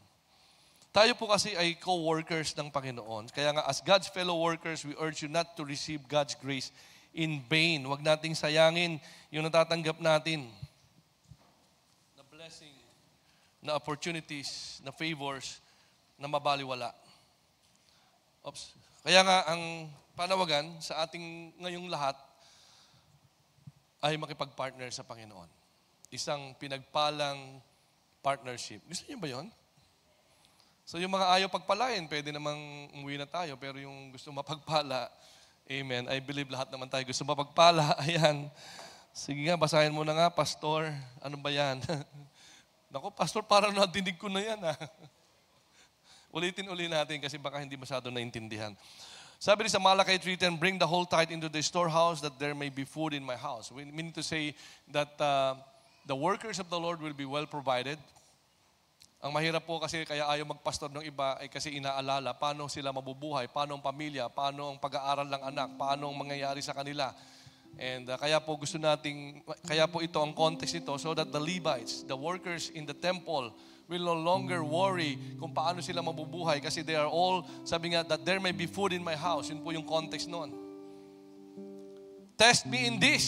Tayo po kasi ay co-workers ng Panginoon. Kaya nga, as God's fellow workers, we urge you not to receive God's grace in vain. Huwag nating sayangin yung natatanggap natin na blessing, na opportunities, na favors, na mabaliwala. Oops. Kaya nga, ang panawagan sa ating ngayong lahat ay makipag-partner sa Panginoon. Isang pinagpalang partnership. Gusto niyo ba yon? So yung mga ayaw pagpalain, pwede namang umuwi na tayo. Pero yung gusto mapagpala, amen, I believe lahat naman tayo gusto mapagpala. Ayan. Sige nga, basahin mo na nga, Pastor. Ano ba yan? Naku, Pastor, parang nadinig ko na yan. Ulitin natin kasi baka hindi masyado naintindihan. Sabi rin sa Malachi 3:10, bring the whole tithe into the storehouse that there may be food in my house. We mean to say that the workers of the Lord will be well provided. Ang mahirap po kasi kaya ayaw magpastor ng iba ay kasi inaalala paano sila mabubuhay, paano ang pamilya, paano ang pag-aaral ng anak, paano ang mangyayari sa kanila. And kaya po kaya po ito ang context nito so that the Levites, the workers in the temple, will no longer worry kung paano sila mabubuhay kasi they are all, sabi nga, that there may be food in my house. Yun po yung context noon. Test me in this.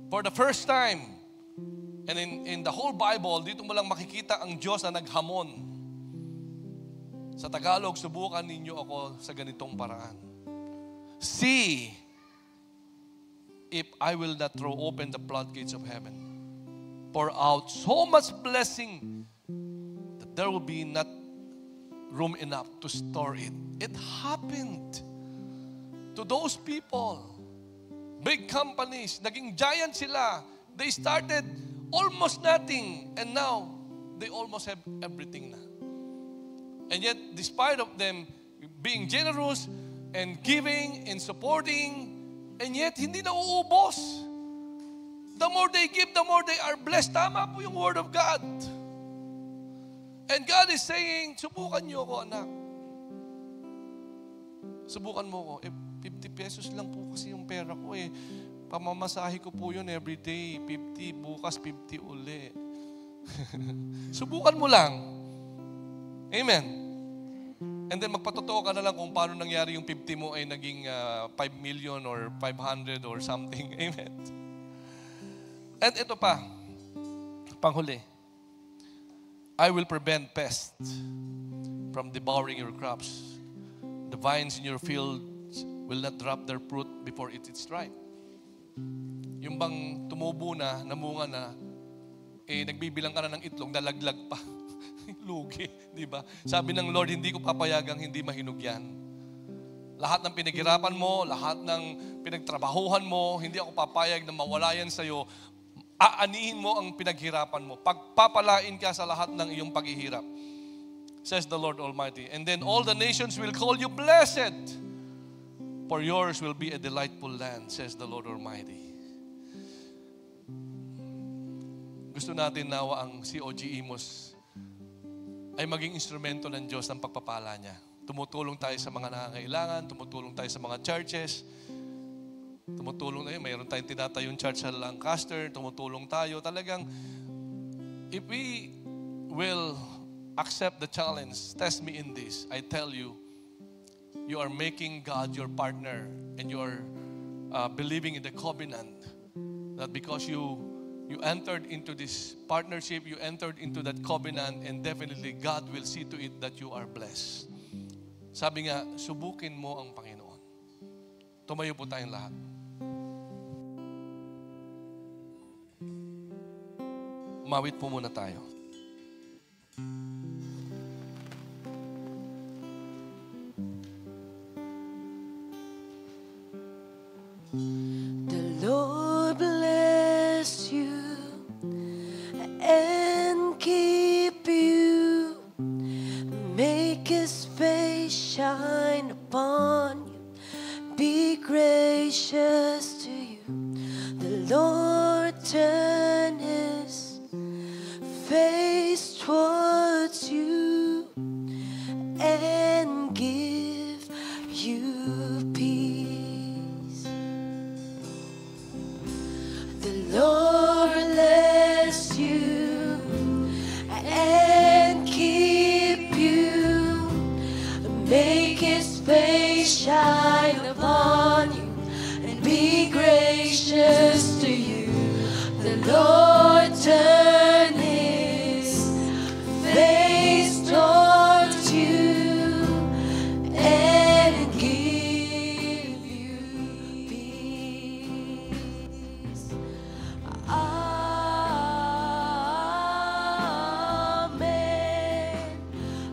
For the first time, and in the whole Bible, dito mo lang makikita ang Diyos na naghamon. Sa Tagalog, subukan ninyo ako sa ganitong paraan. See if I will not throw open the floodgates of heaven. Pour out so much blessing that there will be not room enough to store it. It happened to those people. Big companies, naging giant sila. They started almost nothing and now they almost have everything na. And yet, despite of them being generous and giving and supporting, and yet hindi na uubos. The more they give, the more they are blessed. Tama po yung word of God. And God is saying, subukan niyo ako, anak. Subukan mo ako. 50 pesos lang po kasi yung pera ko eh. Pamamasahe ko po yun every day. 50, bukas 50 uli. Subukan mo lang. Amen. And then magpatotoo ka na lang kung paano nangyari yung 50 mo ay naging 5 million or 500 or something. Amen. And ito pa, panghuli. I will prevent pests from devouring your crops. The vines in your fields will not drop their fruit before it is ripe. Yung bang tumubo na, namunga na, nagbibilang ka na ng itlog, nalaglag pa. Lugi, di ba? Sabi ng Lord, hindi ko papayagang hindi mahinog yan. Lahat ng pinaghirapan mo, lahat ng pinagtrabahuhan mo, hindi ako papayag na mawala yan sa'yo. Aanihin mo ang pinaghirapan mo. Pagpapalain ka sa lahat ng iyong paghihirap. Says the Lord Almighty. And then all the nations will call you blessed, for yours will be a delightful land, says the Lord Almighty. Gusto natin nawa ang COG Imos ay maging instrumento ng Diyos ng pagpapala niya. Tumutulong tayo sa mga nangangailangan, tumutulong tayo sa mga churches, tumutulong tayo, mayroon tayong tinatayong church sa Lancaster, tumutulong tayo. Talagang, if we will accept the challenge, test me in this, I tell you, you are making God your partner and you are believing in the covenant that because you entered into this partnership, you entered into that covenant, and definitely God will see to it that you are blessed. Sabi nga, subukin mo ang Panginoon. Tumayo po tayong lahat. Umawit po muna tayo.
The Lord bless you and keep you. Make His face shine upon you. Be gracious to you. The Lord turn His face towards you and give you peace. The Lord bless you and keep you. Make His face shine upon you and be gracious to you. The Lord turn His face towards you and give you peace. Amen.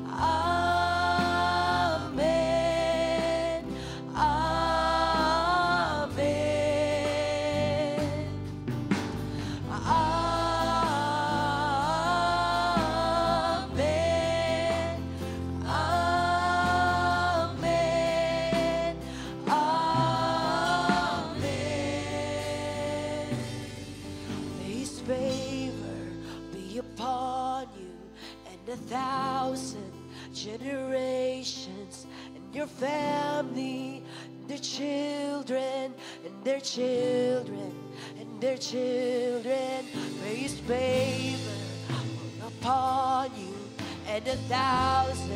Amen. family, their children, and their children, and their children. May His favor upon you and 1,000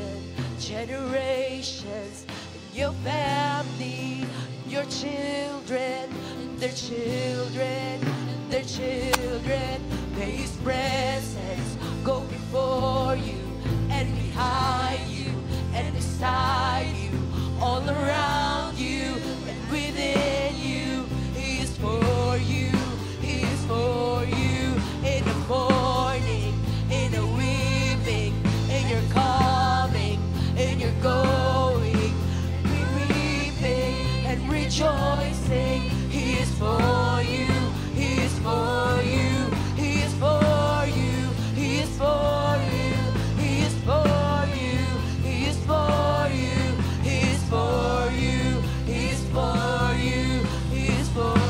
generations. And your family, your children, and their children, and their children. May His presence go before you and behind you and beside you, all around you and within you. He is for you, He is for you. In the morning, in the evening, in your coming, in your going, weeping and rejoicing. He is for you, He is for you, He is for you, He is for you, He is for you, He is for you, He is for you, He is for you, He is for you.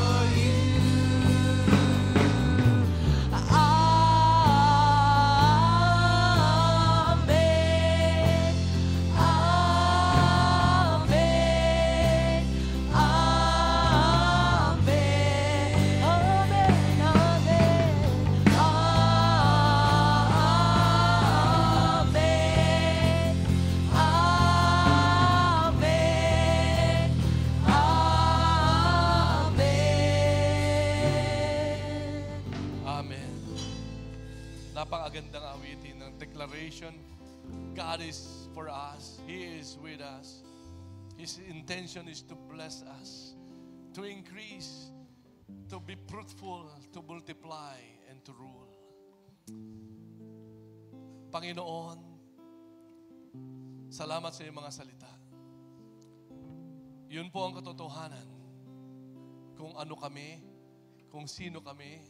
Amen. Amen. Amen. Amen.
Amen. Napakagandang awitin ng declaration. God is for us. He is with us. His intention is to bless us, to increase, to be fruitful, to multiply, and to rule. Panginoon, salamat sa iyong mga salita. Yun po ang katotohanan. Kung ano kami, kung sino kami,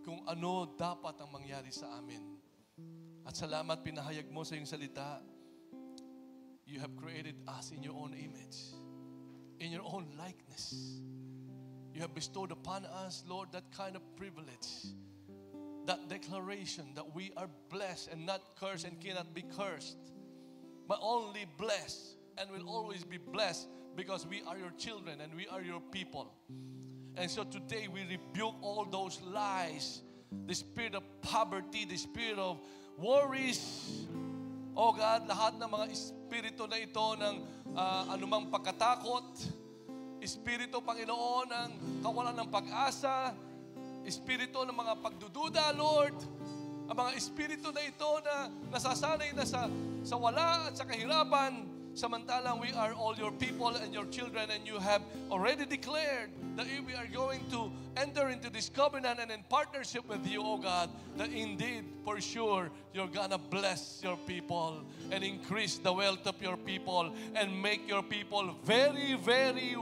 kung ano dapat ang mangyari sa amin. At salamat pinahayag mo sa iyong salita, you have created us in your own image, in your own likeness. You have bestowed upon us, Lord, that kind of privilege, that declaration that we are blessed and not cursed and cannot be cursed, but only blessed and will always be blessed because we are your children and we are your people. And so today we rebuke all those lies, the spirit of poverty, the spirit of worries. Oh God, lahat ng mga espiritu na ito ng anumang pagkatakot, espiritu, Panginoon, ng kawalan ng pag-asa, espiritu ng mga pagdududa, Lord, ang mga espiritu na ito na nasasanay na sa wala at sa kahirapan, samantalang we are all your people and your children, and you have already declared that if we are going to enter into this covenant and in partnership with you, oh God, that indeed, for sure, you're gonna bless your people and increase the wealth of your people and make your people very, very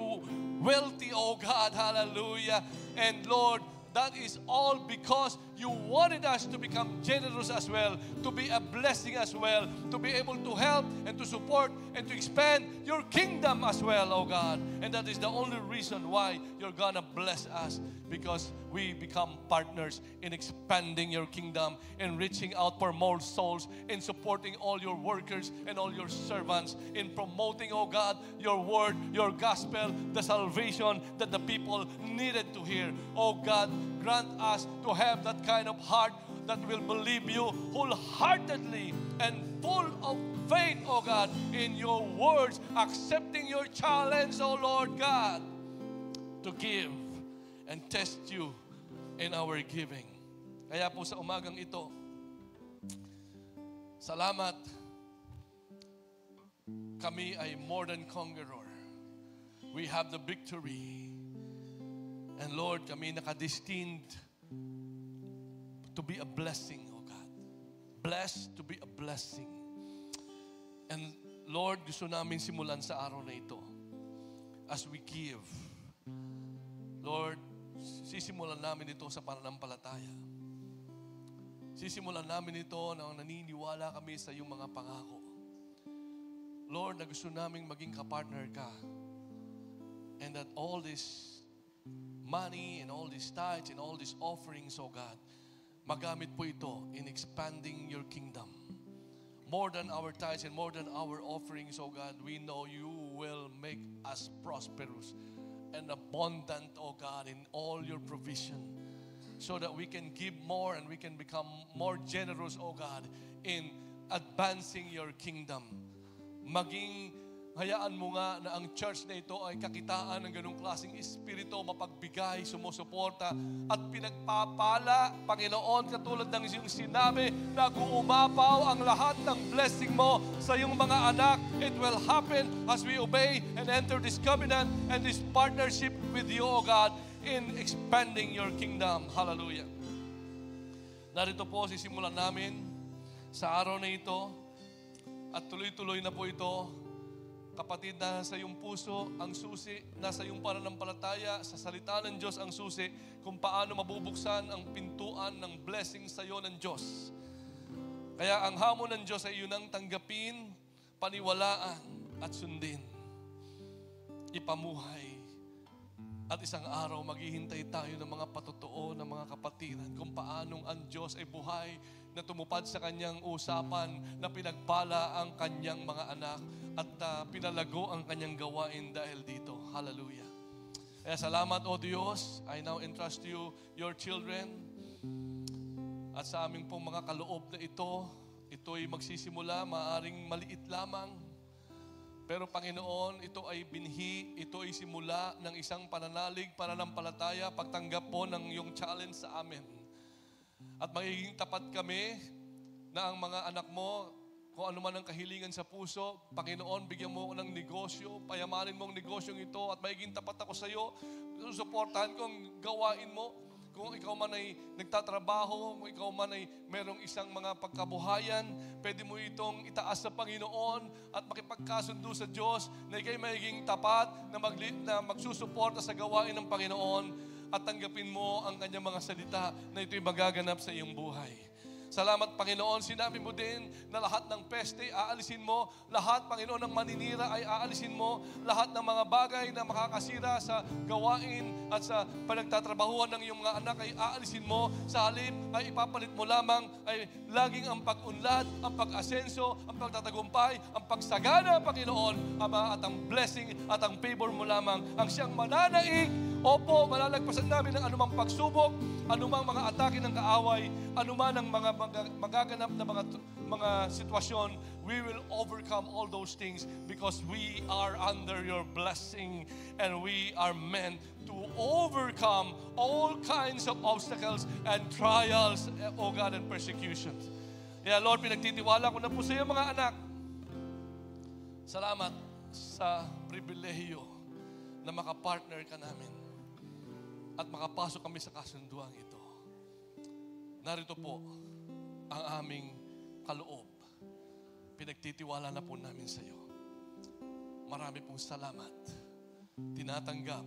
wealthy, oh God, hallelujah. And Lord, that is all because you wanted us to become generous as well, to be a blessing as well, to be able to help and to support and to expand your kingdom as well, oh God. And that is the only reason why you're gonna bless us, because we become partners in expanding your kingdom, in reaching out for more souls, in supporting all your workers and all your servants, in promoting, oh God, your word, your gospel, the salvation that the people needed to hear. Oh God, grant us to have that kind of heart that will believe you wholeheartedly and full of faith, oh God, in your words, accepting your challenge, oh Lord God, to give and test you in our giving. Kaya po sa umagang ito, salamat, kami ay more than conqueror. We have the victory. And Lord, kami nakadestined to be a blessing, oh God. Blessed to be a blessing. And Lord, gusto namin simulan sa araw na ito as we give. Lord, sisimulan namin ito sa pananampalataya. Sisimulan namin ito na naniniwala kami sa iyong mga pangako. Lord, na gusto naming maging kapartner ka. And that all this money and all these tithes and all these offerings, oh God, magamit po ito in expanding your kingdom. More than our tithes and more than our offerings, oh God, we know you will make us prosperous and abundant, O God, in all your provision, so that we can give more and we can become more generous, O God, in advancing your kingdom. Maging hayaan mo nga na ang church na ito ay kakitaan ng ganung klaseng espiritu, mapagbigay, sumusuporta at pinagpapala, Panginoon, katulad ng iyong sinabi na kung umapaw ang lahat ng blessing mo sa iyong mga anak, it will happen as we obey and enter this covenant and this partnership with you, O God, in expanding your kingdom. Hallelujah. Narito po, sisimulan namin sa araw na ito at tuloy-tuloy na po ito. Kapatid, nasa iyong puso ang susi, nasa iyong pananampalataya, sa salita ng Diyos ang susi kung paano mabubuksan ang pintuan ng blessing sa iyo ng Diyos. Kaya ang hamon ng Diyos ay yun ang tanggapin, paniwalaan at sundin. Ipamuhay. At isang araw maghihintay tayo ng mga patotoo ng mga kapatiran kung paanong ang Diyos ay buhay na tumupad sa kanyang usapan na pinagpala ang kanyang mga anak at pinalago ang kanyang gawain dahil dito. Hallelujah. Kaya salamat, O Diyos. I now entrust to you your children. At sa aming pong mga kaloob na ito'y magsisimula, maaaring maliit lamang. Pero Panginoon, ito ay binhi, ito ay simula ng isang pananalig, pananampalataya, pagtanggap po ng iyong challenge sa amin. At magiging tapat kami na ang mga anak mo, kung ano man ang kahilingan sa puso, Panginoon, bigyan mo ako ng negosyo, payamanin mo ang negosyong ito at magiging tapat ako sa iyo. Susuportahan ko ang gawain mo. Kung ikaw man ay nagtatrabaho, kung ikaw man ay merong isang mga pagkabuhayan, pwede mo itong itaas sa Panginoon at makipagkasundo sa Diyos na ikay magiging tapat na magsusuporta sa gawain ng Panginoon at tanggapin mo ang kanyang mga salita na ito'y magaganap sa iyong buhay. Salamat, Panginoon. Sinabi mo din na lahat ng peste, aalisin mo. Lahat, Panginoon, ng maninira ay aalisin mo. Lahat ng mga bagay na makakasira sa gawain at sa panagtatrabahuan ng iyong mga anak ay aalisin mo. Sa halip ay ipapalit mo lamang ay laging ang pag-unlad, ang pag-asenso, ang pagtatagumpay, ang pagsagana, Panginoon, Ama, at ang blessing at ang favor mo lamang ang siyang mananaig. Opo, malalagpasan namin ng anumang pagsubok, anumang mga atake ng kaaway, anuman ang mga magaganap na mga sitwasyon. We will overcome all those things because we are under your blessing and we are meant to overcome all kinds of obstacles and trials, O God, and persecutions. Kaya Lord, pinagtitiwala ko na po sa iyo mga anak. Salamat sa pribilehiyo na makapartner ka namin at makapasok kami sa kasunduang ito. Narito po ang aming kaloob. Pinagtitiwala na po namin sa iyo. Marami pong salamat. Tinatanggap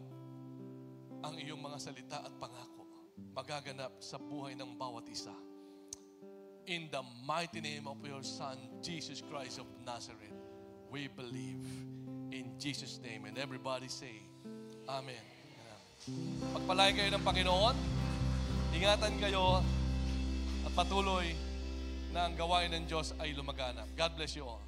ang iyong mga salita at pangako. Magaganap sa buhay ng bawat isa. In the mighty name of your Son, Jesus Christ of Nazareth, we believe. In Jesus' name. And everybody say, Amen. Pagpalain kayo ng Panginoon, ingatan kayo at patuloy na ang gawain ng Diyos ay lumaganap. God bless you all.